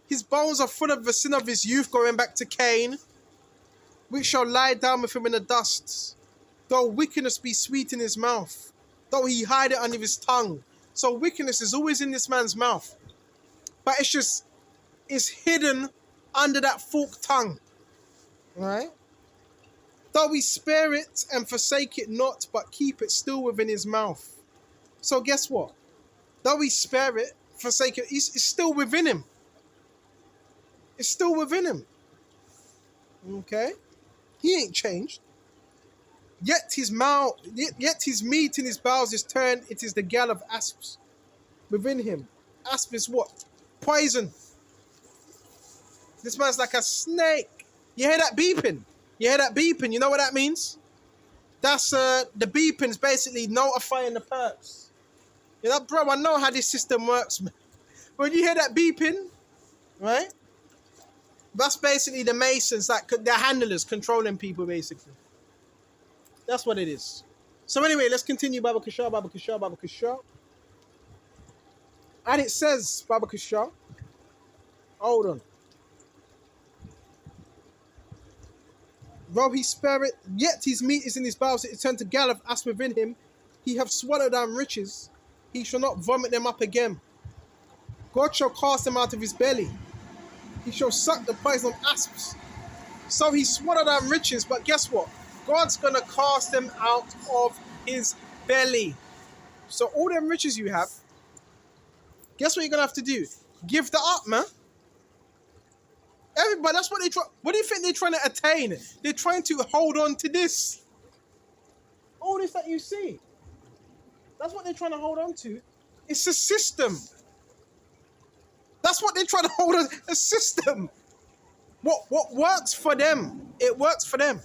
His bones are full of the sin of his youth, going back to Cain, which shall lie down with him in the dust. Though wickedness be sweet in his mouth, though he hide it under his tongue. So wickedness is always in this man's mouth. But it's hidden under that forked tongue. Right? Though we spare it and forsake it not, but keep it still within his mouth. So guess what? Though we spare it, forsake it, it's still within him. It's still within him. Okay? He ain't changed. Yet his meat in his bowels is turned, it is the gall of asps within him. Asp is what? Poison. This man's like a snake. You hear that beeping? You hear that beeping? You know what that means? That's the beeping is basically notifying the perps. You know, bro, I know how this system works, man. When you hear that beeping, right? That's basically the Masons, like the handlers controlling people, basically. That's what it is. So anyway, let's continue. Baba Kishar, Baba Kishar, Baba Kishar. And it says, Baba Kishar, hold on. Though he spare it, yet his meat is in his bowels, it turned to gall of asp within him. He hath swallowed down riches, he shall not vomit them up again. God shall cast them out of his belly. He shall suck the poison of asps. So he swallowed down riches, but guess what? God's going to cast them out of his belly. So all them riches you have, guess what you're going to have to do? Give that up, man. Everybody, that's what they try. What do you think they're trying to attain? They're trying to hold on to this. All this that you see. That's what they're trying to hold on to. It's a system. That's what they're trying to hold on. A system. What works for them? It works for them.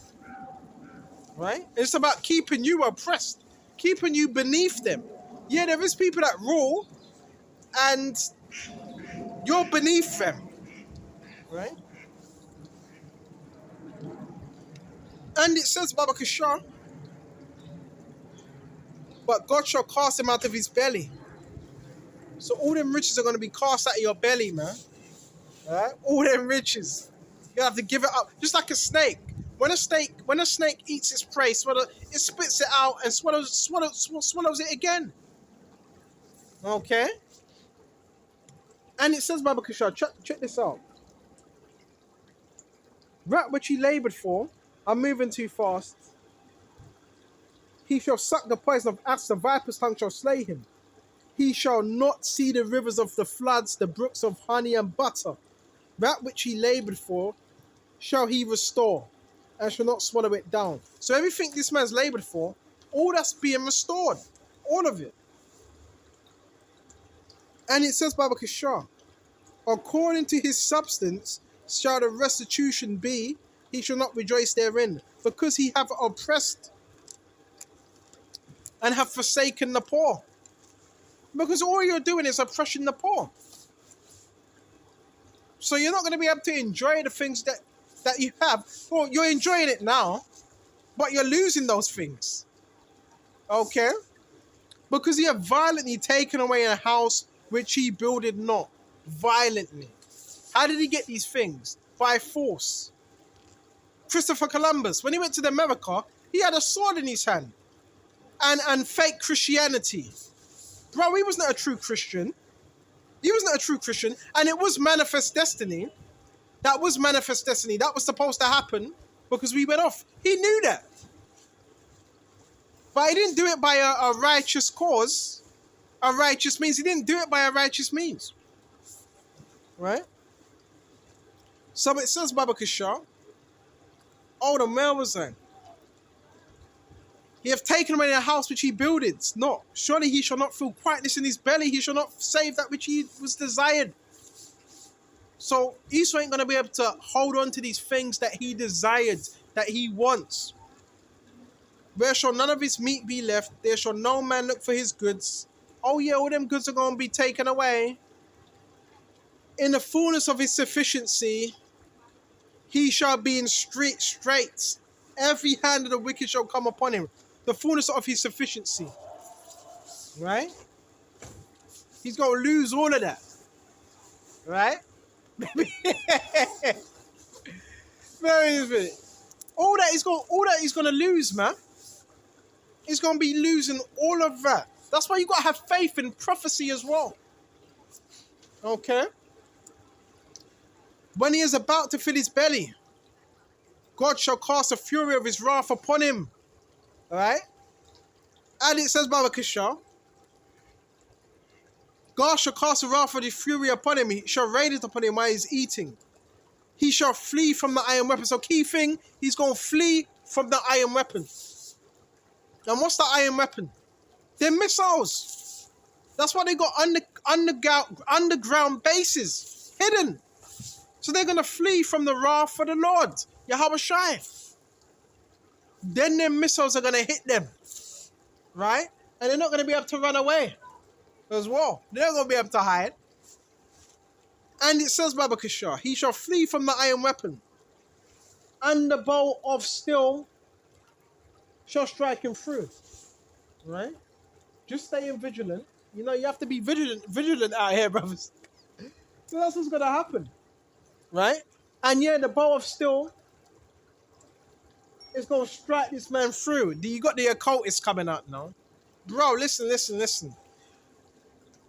Right? It's about keeping you oppressed. Keeping you beneath them. Yeah, there is people that rule. And you're beneath them. Right? And it says, Baba Kishar, but God shall cast him out of his belly. So all them riches are going to be cast out of your belly, man. Right? All them riches. You have to give it up. Just like a snake. When a snake eats its prey, it spits it out and swallows it again. Okay? And it says, Baba Kishar, check this out. That which he laboured for, I'm moving too fast. He shall suck the poison of asps, the viper's tongue shall slay him. He shall not see the rivers of the floods, the brooks of honey and butter. That which he labored for shall he restore, and shall not swallow it down. So everything this man's labored for, all that's being restored. All of it. And it says, Baba Kishar, according to his substance shall the restitution be, he shall not rejoice therein, because he hath oppressed and have forsaken the poor. Because all you're doing is oppressing the poor. So you're not going to be able to enjoy the things that you have. Well, you're enjoying it now, but you're losing those things. Okay? Because he hath violently taken away a house which he builded not. Violently. How did he get these things? By force. Christopher Columbus, when he went to America, he had a sword in his hand. And fake Christianity. Bro, he was not a true Christian. He was not a true Christian. And it was manifest destiny. That was manifest destiny. That was supposed to happen because we went off. He knew that. But he didn't do it by a righteous cause. A righteous means. He didn't do it by a righteous means. Right? So it says, Baba Kishar, oh, the male was then. He hath taken away the house which he builded. No, surely he shall not feel quietness in his belly. He shall not save that which he was desired. So Esau ain't going to be able to hold on to these things that he desired, that he wants. Where shall none of his meat be left? There shall no man look for his goods. Oh yeah, all them goods are going to be taken away. In the fullness of his sufficiency, he shall be in straits. Every hand of the wicked shall come upon him. The fullness of his sufficiency. Right? He's going to lose all of that. Right? Very. All that he's going to lose, man. He's going to be losing all of that. That's why you got to have faith in prophecy as well. Okay? When he is about to fill his belly, God shall cast the fury of his wrath upon him. Alright? And it says, Baba Kishar, God shall cast the wrath of his fury upon him. He shall rain it upon him while he's eating. He shall flee from the iron weapon. So key thing, he's going to flee from the iron weapon. And what's the iron weapon? They're missiles. That's why they got underground bases. Hidden. So they're going to flee from the wrath of the Lord. Yahweh Shai. Then their missiles are going to hit them. Right? And they're not going to be able to run away. As well. They're not going to be able to hide. And it says, Baba Kishar, he shall flee from the iron weapon. And the bow of steel shall strike him through. Right? Just staying vigilant. You know, you have to be vigilant out here, brothers. So that's what's going to happen. Right? And yeah, the bow of steel is going to strike this man through. You got the occultists coming out now. Bro, listen.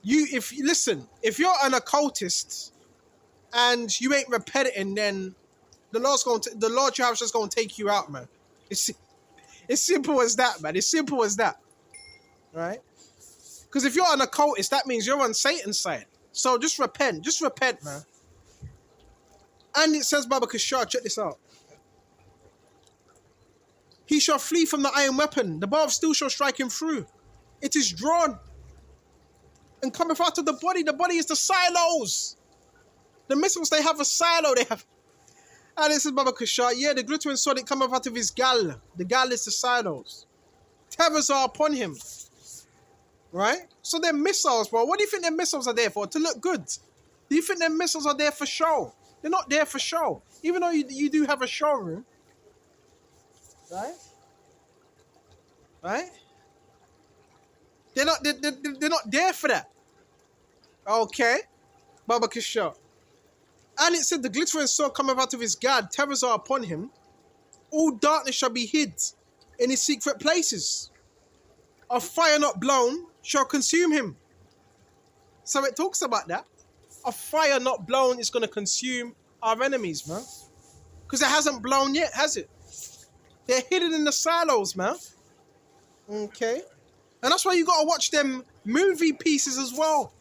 If you're an occultist and you ain't repenting, then the Lord Jehovah's just going to take you out, man. It's simple as that, man. It's simple as that. Right? Because if you're an occultist, that means you're on Satan's side. So just repent. Just repent, man. And it says, Baba Kishar, check this out. He shall flee from the iron weapon. The bow of steel shall strike him through. It is drawn and cometh out of the body. The body is the silos. The missiles, they have a silo. They have. And it says, Baba Kishar, yeah, the glittering sword, it cometh out of his gal. The gal is the silos. Terrors are upon him. Right? So they're missiles, bro. What do you think their missiles are there for? To look good. Do you think their missiles are there for show? They're not there for show. Even though you do have a showroom. Right? Right? They're not there for that. Okay. Baba Kishar. And it said, the glittering sword cometh out of his guard. Terrors are upon him. All darkness shall be hid in his secret places. A fire not blown shall consume him. So it talks about that. A fire not blown is going to consume our enemies, man. Because it hasn't blown yet, has it? They're hidden in the silos, man. Okay. And that's why you got to watch them movie pieces as well.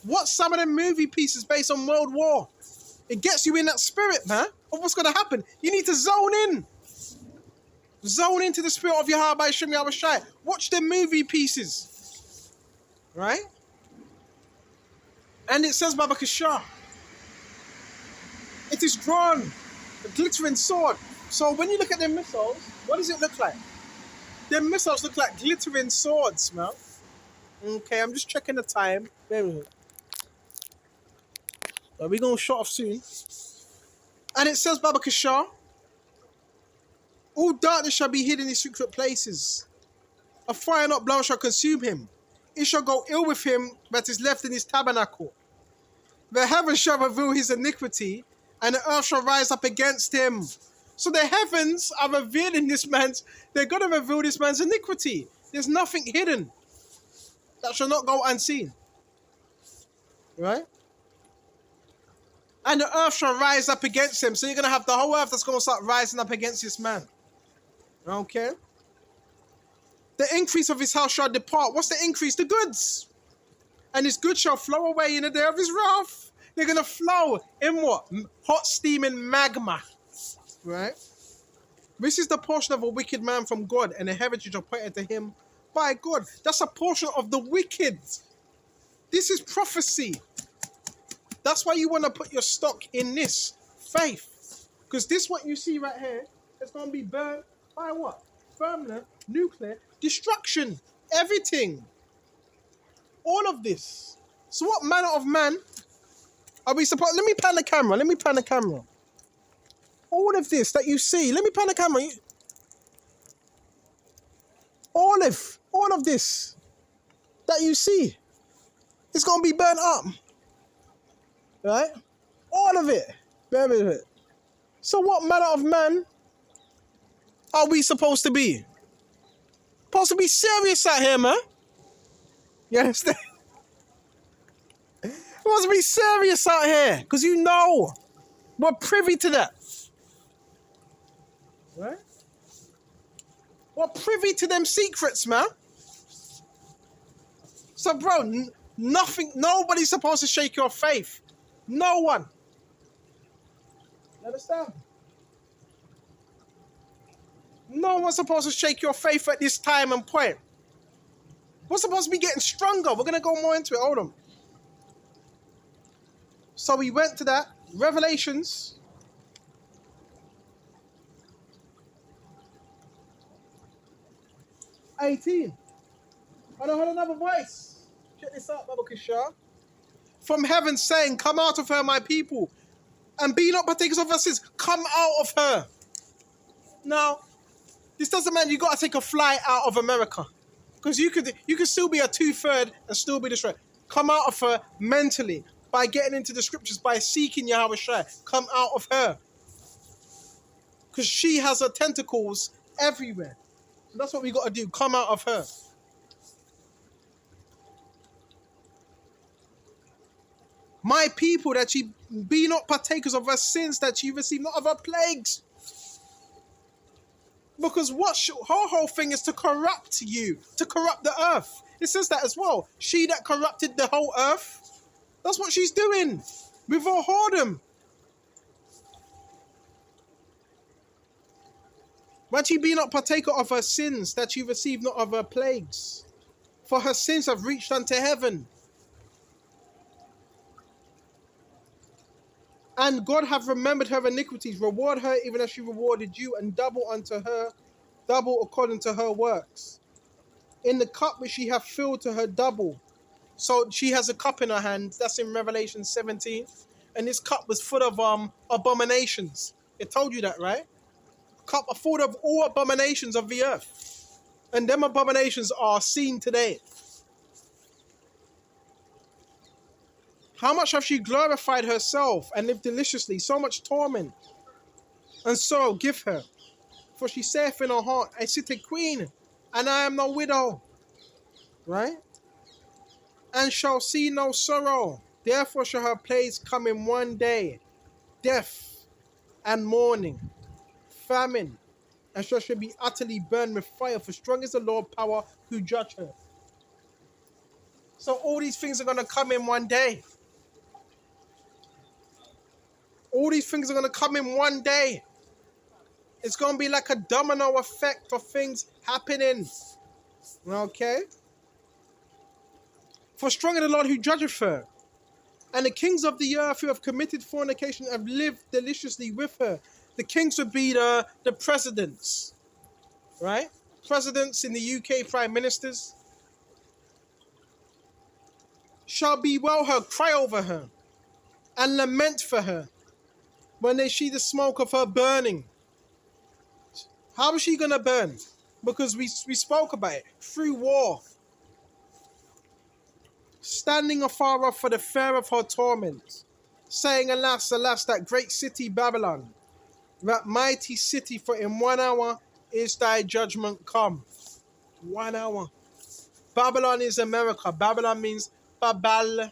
Watch some of them movie pieces based on World War. It gets you in that spirit, man, of what's going to happen. You need to zone in. Zone into the spirit of Yahweh Shem Yahweh Shai. Watch the movie pieces. Right? And it says, Baba Kishar, it is drawn, a glittering sword. So when you look at them missiles, what does it look like? Them missiles look like glittering swords, man. Okay, I'm just checking the time. Bear with me. We're going to shut off soon. And it says, Baba Kishar, all darkness shall be hidden in secret places. A fire not blown shall consume him. It shall go ill with him that is left in his tabernacle. The heavens shall reveal his iniquity, and the earth shall rise up against him. So the heavens are revealing they're going to reveal this man's iniquity. There's nothing hidden that shall not go unseen. Right? And the earth shall rise up against him. So you're going to have the whole earth that's going to start rising up against this man. Okay? The increase of his house shall depart. What's the increase? The goods. And his goods shall flow away in the day of his wrath. They're going to flow in what? Hot steaming magma. Right? This is the portion of a wicked man from God, and a heritage appointed to him by God. That's a portion of the wicked. This is prophecy. That's why you want to put your stock in this faith. Because this, what you see right here, is going to be burned by what? Firmament, nuclear, destruction, everything. All of this. So what manner of man are we supposed... Let me pan the camera. All of this that you see, let me pan the camera. All of this that you see, it's going to be burnt up. Right? All of it. Bear with it. So what manner of man are we supposed to be? Supposed to be serious out here, man. You understand? Supposed to be serious out here. Because you know we're privy to that. Right? We're privy to them secrets, man. So, bro, nobody's supposed to shake your faith. No one. You understand? No one's supposed to shake your faith at this time and point. We're supposed to be getting stronger. We're going to go more into it. Hold on. So we went to that. Revelations. '18. I heard another voice. Check this out, Baba Kishar. From heaven saying, come out of her, my people, and be not partakers of her sins. Come out of her. Now, this doesn't mean you got to take a flight out of America. Because you could still be a 2/3 and still be destroyed. Come out of her mentally by getting into the scriptures, by seeking Yahweh Shai. Come out of her. Because she has her tentacles everywhere. So that's what we got to do. Come out of her. My people, that ye be not partakers of her sins, that ye receive not of her plagues. Because her whole thing is to corrupt you, to corrupt the earth. It says that as well. She that corrupted the whole earth, that's what she's doing with her whoredom. But ye be not partaker of her sins, that ye receive not of her plagues. For her sins have reached unto heaven. And God hath remembered her iniquities. Reward her even as she rewarded you, and double unto her, double according to her works. In the cup which she hath filled to her double. So she has a cup in her hand. That's in Revelation 17. And this cup was full of abominations. It told you that, right? Cup full of all abominations of the earth. And them abominations are seen today. How much hath she glorified herself and lived deliciously? So much torment and sorrow give her. For she saith in her heart, I sit a queen, and I am no widow. Right? And shall see no sorrow. Therefore shall her plagues come in one day. Death and mourning, famine, and shall be utterly burned with fire. For strong is the Lord power who judge her. So all these things are going to come in one day. All these things are going to come in one day. It's going to be like a domino effect of things happening. Okay? For strong is the Lord who judgeth her. And the kings of the earth who have committed fornication have lived deliciously with her. The kings would be the presidents. Right? Presidents in the UK, prime ministers. Shall bewail her, cry over her, and lament for her when they see the smoke of her burning. How is she going to burn? Because we spoke about it. Through war. Standing afar off for the fear of her torment. Saying, alas, alas, that great city Babylon. That mighty city, for in 1 hour is thy judgment come. 1 hour. Babylon is America. Babylon means Babal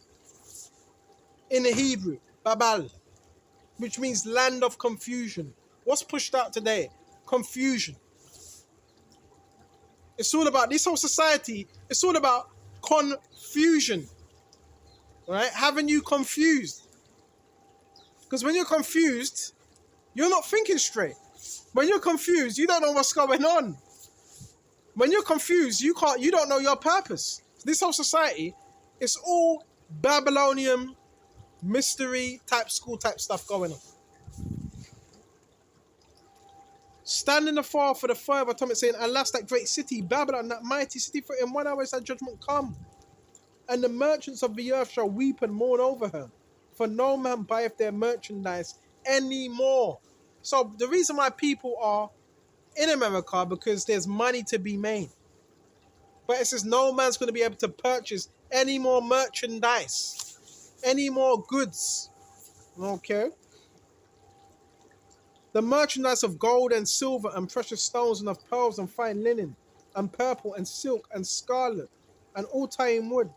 in the Hebrew. Babal. Which means land of confusion. What's pushed out today? Confusion. It's all about this whole society. It's all about confusion. Right? Having you confused. Because when you're confused, you're not thinking straight. When you're confused, you don't know what's going on. When you're confused, you don't know your purpose. This whole society, it's all Babylonian mystery type school type stuff going on. Standing afar for the fire of atonement, saying, alas, that great city, Babylon, that mighty city, for in 1 hour is that judgment come. And the merchants of the earth shall weep and mourn over her, for no man buyeth their merchandise anymore. So the reason why people are in America, because there's money to be made. But it says no man's going to be able to purchase any more merchandise, any more goods. Okay? The merchandise of gold and silver and precious stones and of pearls and fine linen and purple and silk and scarlet and all tie-in wood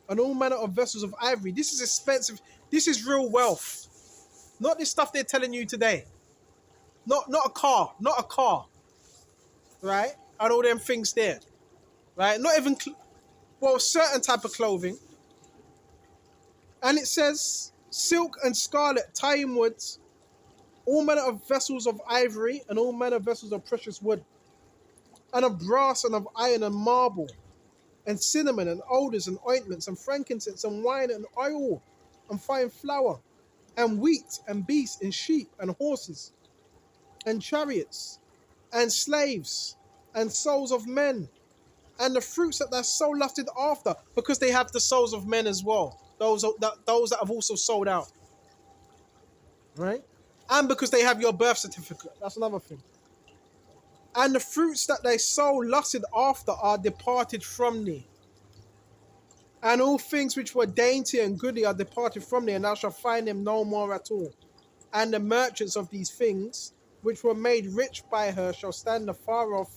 and all manner of vessels of ivory. This is expensive. This is real wealth. Not this stuff they're telling you today. Not a car. Not a car. Right? And all them things there. Right? Not even, certain type of clothing. And it says silk and scarlet, tie-in woods, all manner of vessels of ivory and all manner of vessels of precious wood, and of brass and of iron and marble, and cinnamon and odors and ointments and frankincense and wine and oil and fine flour, and wheat and beasts and sheep and horses and chariots and slaves and souls of men, and the fruits that their soul lusted after, because they have the souls of men as well. Those that have also sold out. Right? And because they have your birth certificate. That's another thing. And the fruits that thy soul lusted after are departed from thee. And all things which were dainty and goodly are departed from thee, and thou shalt find them no more at all. And the merchants of these things, which were made rich by her, shall stand afar off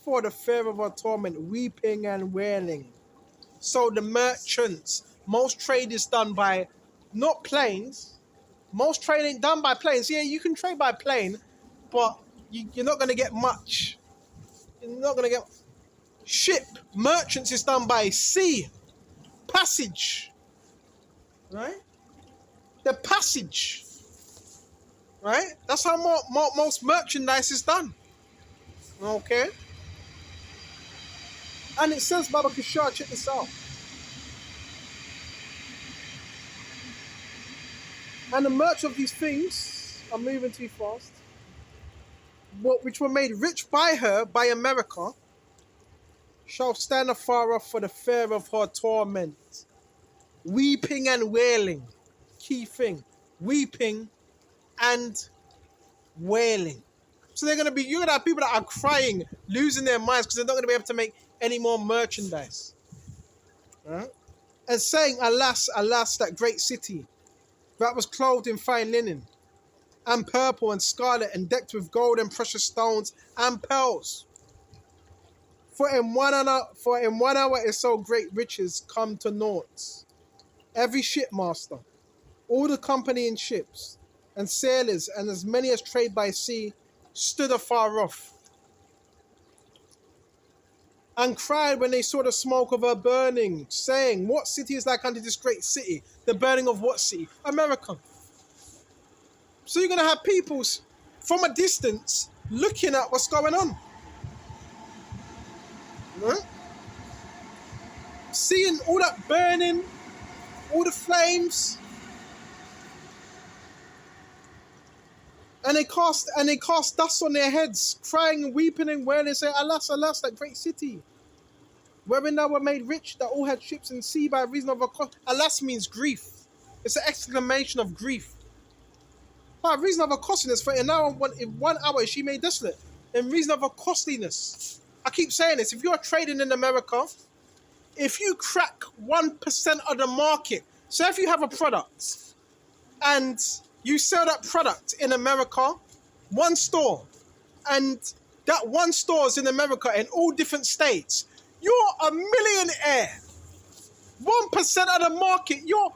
for the fear of her torment, weeping and wailing. So the merchants, most trade is done by not planes. Most trade ain't done by planes. Yeah, you can trade by plane, but you're not going to get much. You're not going to get... Ship, merchants is done by sea. Passage. Right? The passage. Right? That's how most merchandise is done. Okay? And it says, Baba Kishar, check this out. And the merch of these things, I'm moving too fast, which were made rich by her, by America, shall stand afar off for the fear of her torment. Weeping and wailing. Key thing. Weeping and wailing. So you're going to have people that are crying, losing their minds, because they're not going to be able to make any more merchandise. Right? And saying, alas, alas, that great city, that was clothed in fine linen, and purple and scarlet, and decked with gold and precious stones and pearls. For in 1 hour is so great riches come to naught. Every shipmaster, all the company in ships, and sailors, and as many as trade by sea, stood afar off. and cried when they saw the smoke of her burning, saying, what city is like unto this great city? The burning of what city? America. So you're going to have people from a distance looking at what's going on. Right? Seeing all that burning, all the flames. And they cast dust on their heads, crying and weeping and wailing, and say, alas, alas, that great city, wherein thou were made rich, that all had ships in sea by reason of a cost. Alas means grief. It's an exclamation of grief. By reason of her costliness, for in 1 hour is she made desolate. In reason of her costliness. I keep saying this, if you're trading in America, if you crack 1% of the market, so if you have a product and you sell that product in America, one store, and that one store is in America in all different states, you're a millionaire. 1% of the market, you're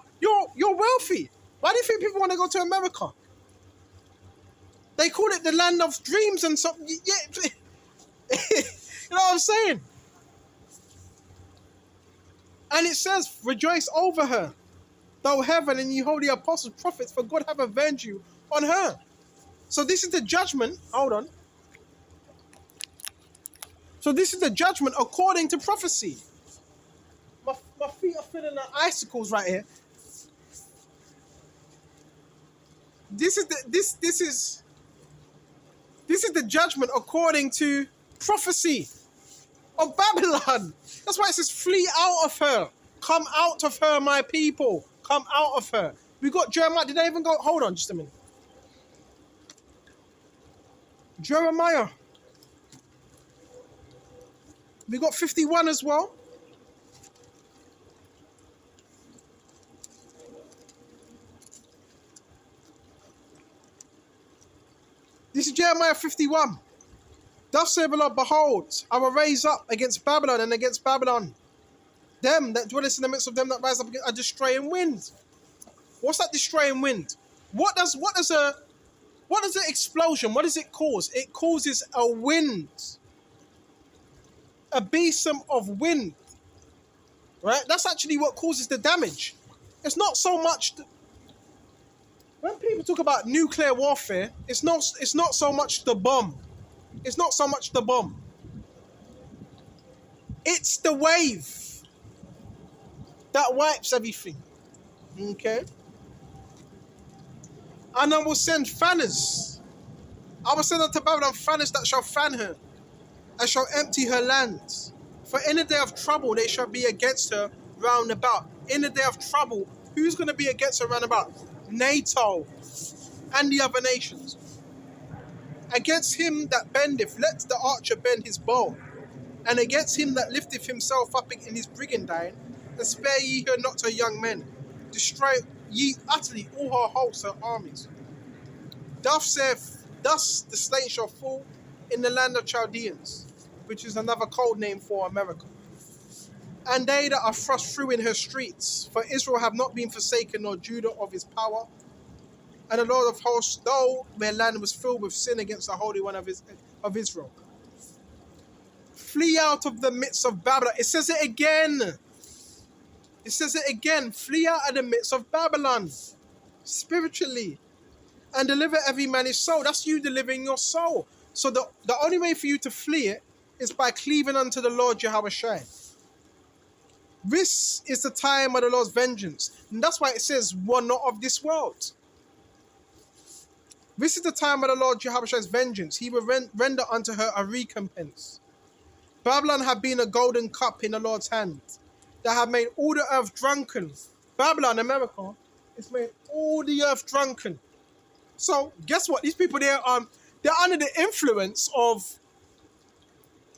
wealthy. Why do you think people want to go to America? They call it the land of dreams and something. Yeah. You know what I'm saying? And it says, rejoice over her, thou heaven, and ye holy apostles, prophets, for God have avenged you on her. So this is the judgment. Hold on. So this is the judgment according to prophecy. My feet are feeling like icicles right here. This is the judgment according to prophecy of Babylon. That's why it says, flee out of her. Come out of her, my people. Come out of her. We got Jeremiah. Did they even go? Hold on just a minute. Jeremiah. We got 51 as well. This is Jeremiah 51. Thus saith the Lord, behold, I will raise up against Babylon and against Babylon them that dwelleth in the midst of them that rise up against a destroying wind. What's that destroying wind? What does an explosion, what does it cause? It causes a wind. A besom of wind. Right? That's actually what causes the damage. It's not so much... When people talk about nuclear warfare, it's not so much the bomb. It's not so much the bomb. It's the wave that wipes everything. Okay? And I will send fanners. I will send unto Babylon fanners that shall fan her, and shall empty her lands. For in the day of trouble they shall be against her round about. In the day of trouble, who's going to be against her round about? NATO and the other nations. Against him that bendeth, let the archer bend his bow. And against him that lifteth himself up in his brigandine, and spare ye her not her young men. Destroy ye utterly all her hosts, her armies. Thus the slain shall fall in the land of Chaldeans, which is another code name for America. And they that are thrust through in her streets, for Israel have not been forsaken, nor Judah of his power. And the Lord of hosts, though their land was filled with sin against the Holy One of Israel. Flee out of the midst of Babylon. It says it again. It says it again. Flee out of the midst of Babylon. Spiritually. And deliver every man his soul. That's you delivering your soul. So the only way for you to flee it is by cleaving unto the Lord Yahushua. This is the time of the Lord's vengeance. And that's why it says, we're not of this world. This is the time of the Lord Yahushua's vengeance. He will render unto her a recompense. Babylon have been a golden cup in the Lord's hand, that have made all the earth drunken. Babylon, America, it's made all the earth drunken. So, guess what? These people there, they're under the influence of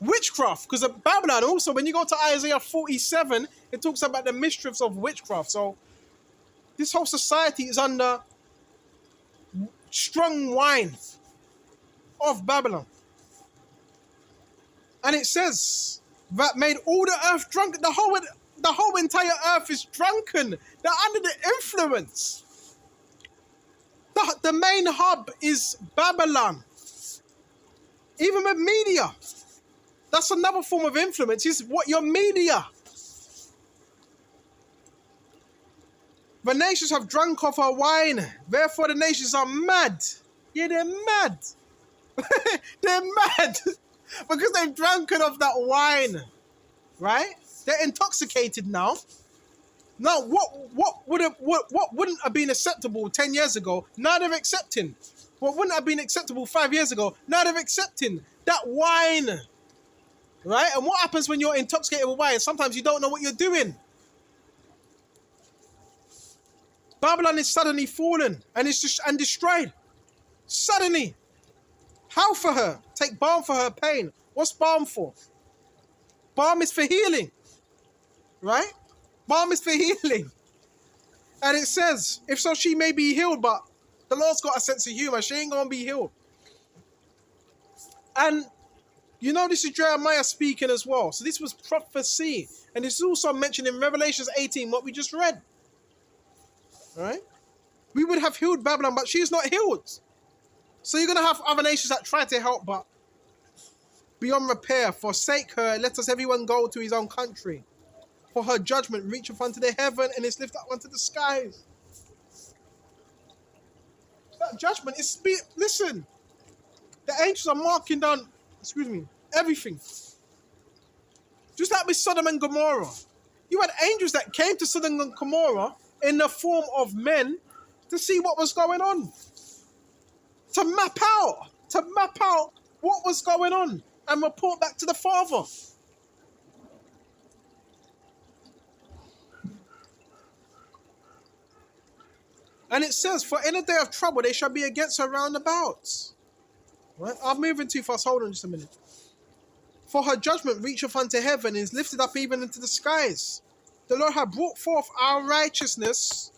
witchcraft. Because Babylon also, when you go to Isaiah 47, it talks about the mischiefs of witchcraft. So, this whole society is under strong wine of Babylon. And it says that made all the earth drunken. The whole entire earth is drunken. They're under the influence. The main hub is Babylon. Even with media, That's another form of influence, is what your media. The nations have drunk of her wine, therefore the nations are mad. Yeah, they're mad. They're mad because they've drunken of that wine, right? They're intoxicated now. Now, what wouldn't have been acceptable 10 years ago? Now they're accepting. What wouldn't have been acceptable 5 years ago? Now they're accepting that wine, right? And what happens when you're intoxicated with wine? Sometimes you don't know what you're doing. Babylon is suddenly fallen and it's just and destroyed. Suddenly. How for her? Take balm for her pain. What's balm for? Balm is for healing. Right? Balm is for healing. And it says, if so she may be healed, but the Lord's got a sense of humor. She ain't gonna be healed. And you know this is Jeremiah speaking as well. So this was prophecy. And it's also mentioned in Revelation 18, what we just read. Right? We would have healed Babylon, but she is not healed. So you're going to have other nations that try to help, but beyond repair. Forsake her, let us everyone go to his own country. For her judgment reacheth unto the heaven, and is lifted up unto the skies. That judgment is, listen, the angels are marking down, everything. Just like with Sodom and Gomorrah. You had angels that came to Sodom and Gomorrah in the form of men to see what was going on. To map out what was going on and report back to the Father. And it says, for in a day of trouble they shall be against her round about. Right? I'm moving too fast, hold on just a minute. For her judgment reacheth unto heaven, and is lifted up even into the skies. The Lord hath brought forth our righteousness.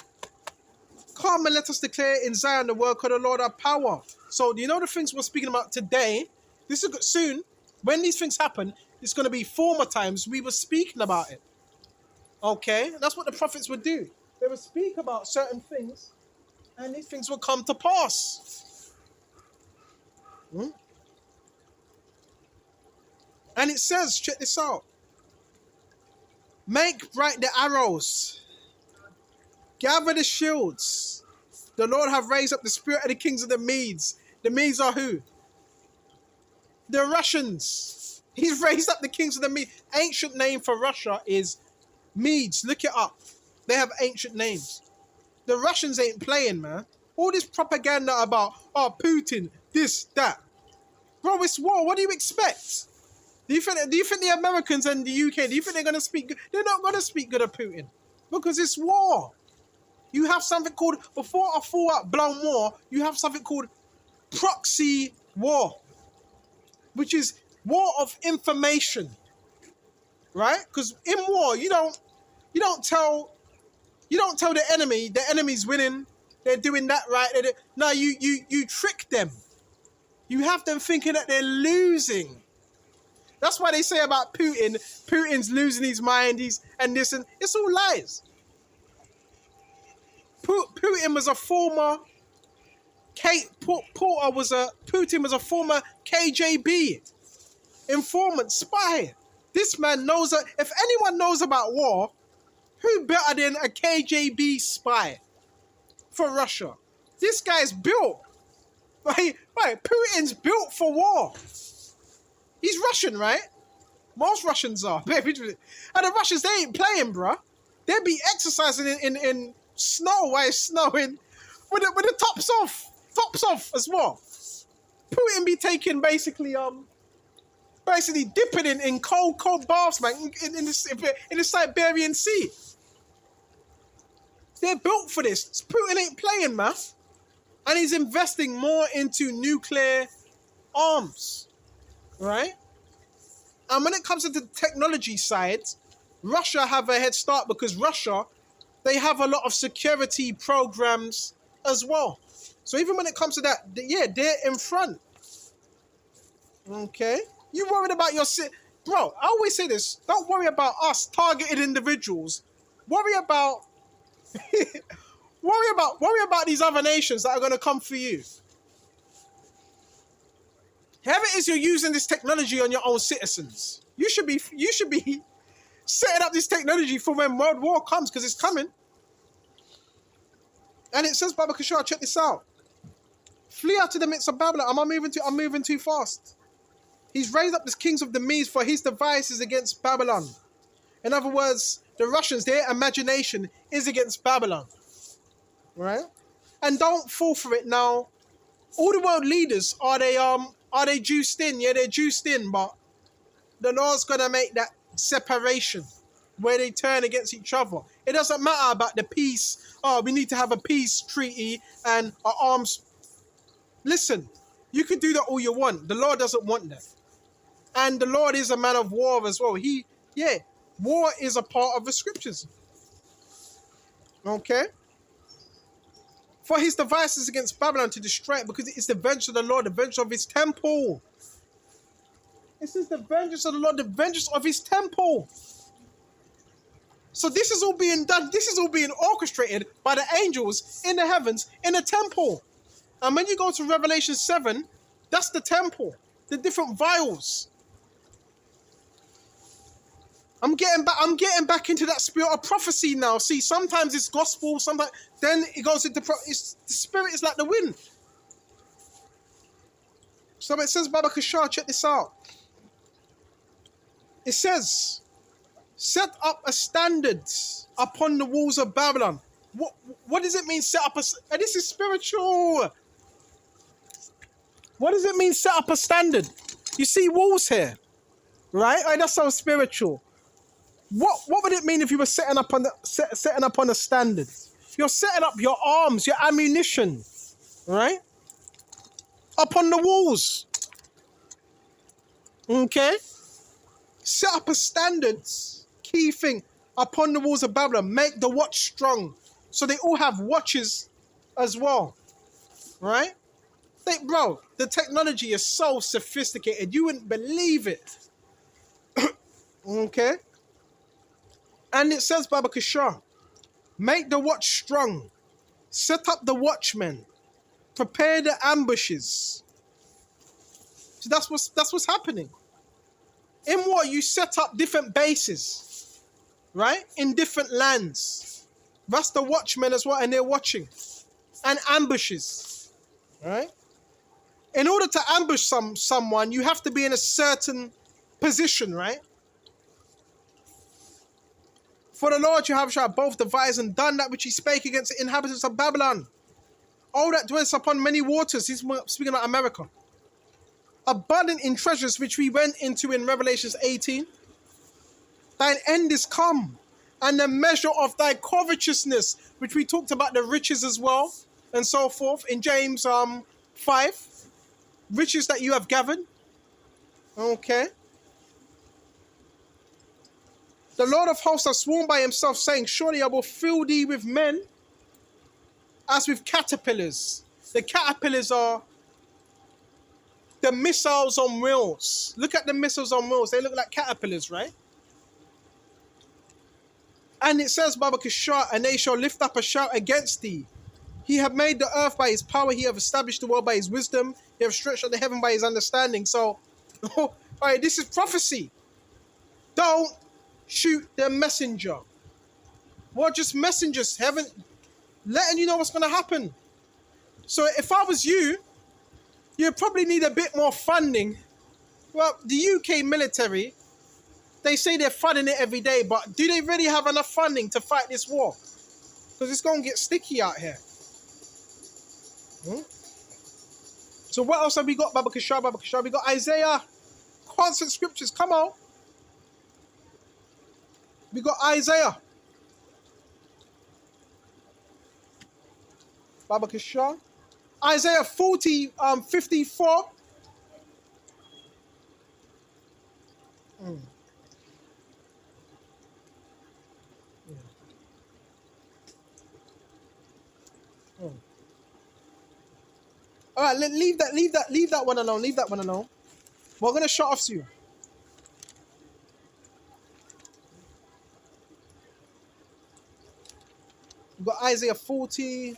Come and let us declare in Zion the work of the Lord our power. So, do you know the things we're speaking about today? This is soon. When these things happen, it's going to be former times we were speaking about it. Okay? That's what the prophets would do. They would speak about certain things, and these things will come to pass. And it says, check this out. Make bright the arrows. Gather the shields. The Lord have raised up the spirit of the kings of the Medes. The Medes are who? The Russians. He's raised up the kings of the Medes. Ancient name for Russia is Medes. Look it up. They have ancient names. The Russians ain't playing, man. All this propaganda about, Putin, this, that. Bro, it's war. What do you expect? Do you think the Americans and the UK, do you think they're going to speak good? They're not going to speak good of Putin. Because it's war. You have something called, before a full-blown war, you have something called proxy war. Which is war of information. Right? Because in war, you don't tell the enemy the enemy's winning, they're doing that right. No, you trick them. You have them thinking that they're losing. That's why they say about Putin's losing his mind, it's all lies. Putin was a former Putin was a former KGB informant, spy. This man knows that if anyone knows about war, who better than a KGB spy for Russia? This guy's built. Right, Putin's built for war. He's Russian, right? Most Russians are. And the Russians, they ain't playing, bruh. They be exercising in snow while it's snowing with the tops off as well. Putin be taking basically dipping in cold baths, man, in the Siberian Sea. They're built for this. Putin ain't playing, man. And he's investing more into nuclear arms, right? And when it comes to the technology side, Russia have a head start because Russia, they have a lot of security programs as well. So even when it comes to that, yeah, they're in front. Okay? You worried about your... Bro, I always say this. Don't worry about us targeted individuals. Worry about... worry about these other nations that are going to come for you. Whoever it is you're using this technology on your own citizens, you should be setting up this technology for when world war comes, because it's coming. And it says, Baba Kishar, check this out. Flee out to the midst of Babylon. I'm moving too fast. He's raised up the kings of the Medes for his devices against Babylon. In other words, the Russians, their imagination is against Babylon. Right? And don't fall for it now. All the world leaders, are they juiced in? Yeah, they're juiced in, but the Lord's gonna make that separation where they turn against each other. It doesn't matter about the peace. Oh, we need to have a peace treaty and our arms. Listen, you can do that all you want. The Lord doesn't want that. And the Lord is a man of war as well. War is a part of the scriptures. Okay? For his devices against Babylon to destroy it, because it is the vengeance of the Lord, the vengeance of his temple. This is the vengeance of the Lord, the vengeance of his temple. So this is all being done, this is all being orchestrated by the angels in the heavens, in the temple. And when you go to Revelation 7, that's the temple, the different vials. I'm getting back into that spirit of prophecy now. See, sometimes it's gospel, sometimes then it goes into the spirit is like the wind. So it says, Baba Kishar, check this out. It says, set up a standard upon the walls of Babylon. What does it mean, set up a... And this is spiritual. What does it mean, set up a standard? You see walls here, right? Oh, that sounds spiritual. What would it mean if you were setting up on a standard? You're setting up your arms, your ammunition, right? Up on the walls. Okay? Set up a standard, key thing, upon the walls of Babylon. Make the watch strong. So they all have watches as well. Right? Bro, the technology is so sophisticated. You wouldn't believe it. Okay? And it says, Baba Kishar, make the watch strong. Set up the watchmen. Prepare the ambushes. So that's what's happening. In war, you set up different bases, right? In different lands. That's the watchmen as well, and they're watching. And ambushes, right? In order to ambush someone, you have to be in a certain position, right? For the Lord you have shall both devised and done that which he spake against the inhabitants of Babylon. All that dwells upon many waters. He's speaking about America. Abundant in treasures which we went into in Revelations 18. Thine end is come, and the measure of thy covetousness, which we talked about the riches as well, and so forth in James 5. Riches that you have gathered. Okay. The Lord of hosts has sworn by himself, saying, surely I will fill thee with men as with caterpillars. The caterpillars are the missiles on wheels. Look at the missiles on wheels. They look like caterpillars, right? And it says, Baba Kishar, and they shall lift up a shout against thee. He have made the earth by his power. He have established the world by his wisdom. He have stretched out the heaven by his understanding. So, all right, this is prophecy. Don't shoot the messenger. Well, just messengers, heaven, letting you know what's going to happen. So if I was you, you'd probably need a bit more funding. Well, the UK military, they say they're funding it every day, but do they really have enough funding to fight this war? Because it's going to get sticky out here. So what else have we got, Baba Kishar? Baba Kishar, we got Isaiah. Constant scriptures, come on. We got Isaiah. Baba Kishar. Isaiah 40, 54. All right, leave that one alone. Leave that one alone. We're going to shut off you. We've got Isaiah 40.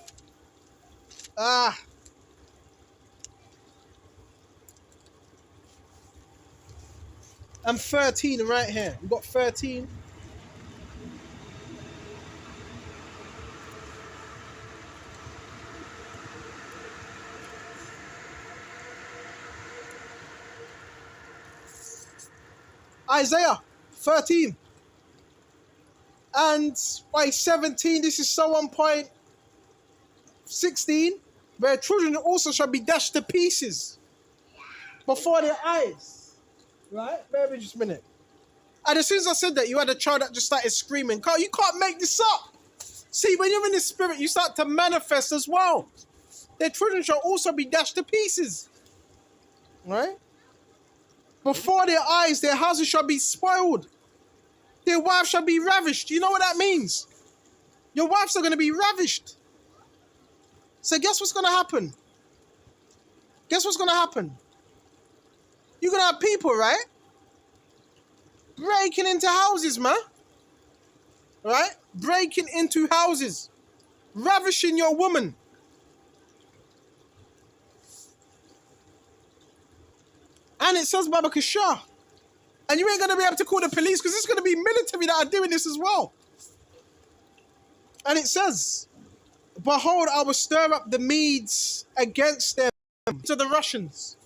and 13 right here. We've got 13. Isaiah 13. And by 17, this is so on point. 16, where children also shall be dashed to pieces before their eyes. Right? Bear with me just a minute. And as soon as I said that, you had a child that just started screaming, Carl, you can't make this up. See, when you're in the spirit, you start to manifest as well. Their children shall also be dashed to pieces. Right? Before their eyes, their houses shall be spoiled. Their wives shall be ravished. You know what that means? Your wives are going to be ravished. So guess what's going to happen? Guess what's going to happen? You're going to have people, right? Breaking into houses, man. Right? Breaking into houses. Ravishing your woman. And it says Baba Kashah. And you ain't going to be able to call the police because it's going to be military that are doing this as well. And it says, behold, I will stir up the Medes against them, to the Russians,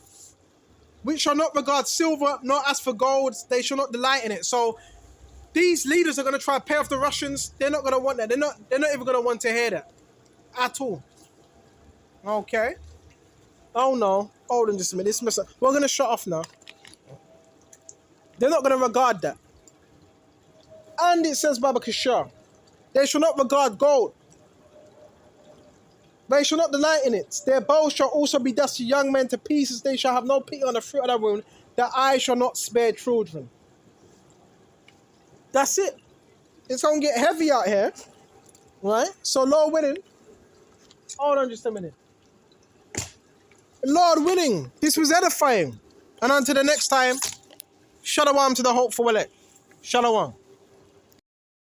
which shall not regard silver, nor as for gold, they shall not delight in it. So these leaders are going to try to pay off the Russians. They're not going to want that. They're not even going to want to hear that at all. Okay. Oh no. Hold on just a minute. We're going to shut off now. They're not going to regard that. And it says, Baba Kishar, they shall not regard gold. They shall not delight in it. Their bows shall also be dust to young men to pieces. They shall have no pity on the fruit of their womb. Their eyes shall not spare children. That's it. It's going to get heavy out here. Right? So Lord willing. Hold on just a minute. Lord willing. This was edifying. And until the next time. Shalom to the hopeful elect. Shalom.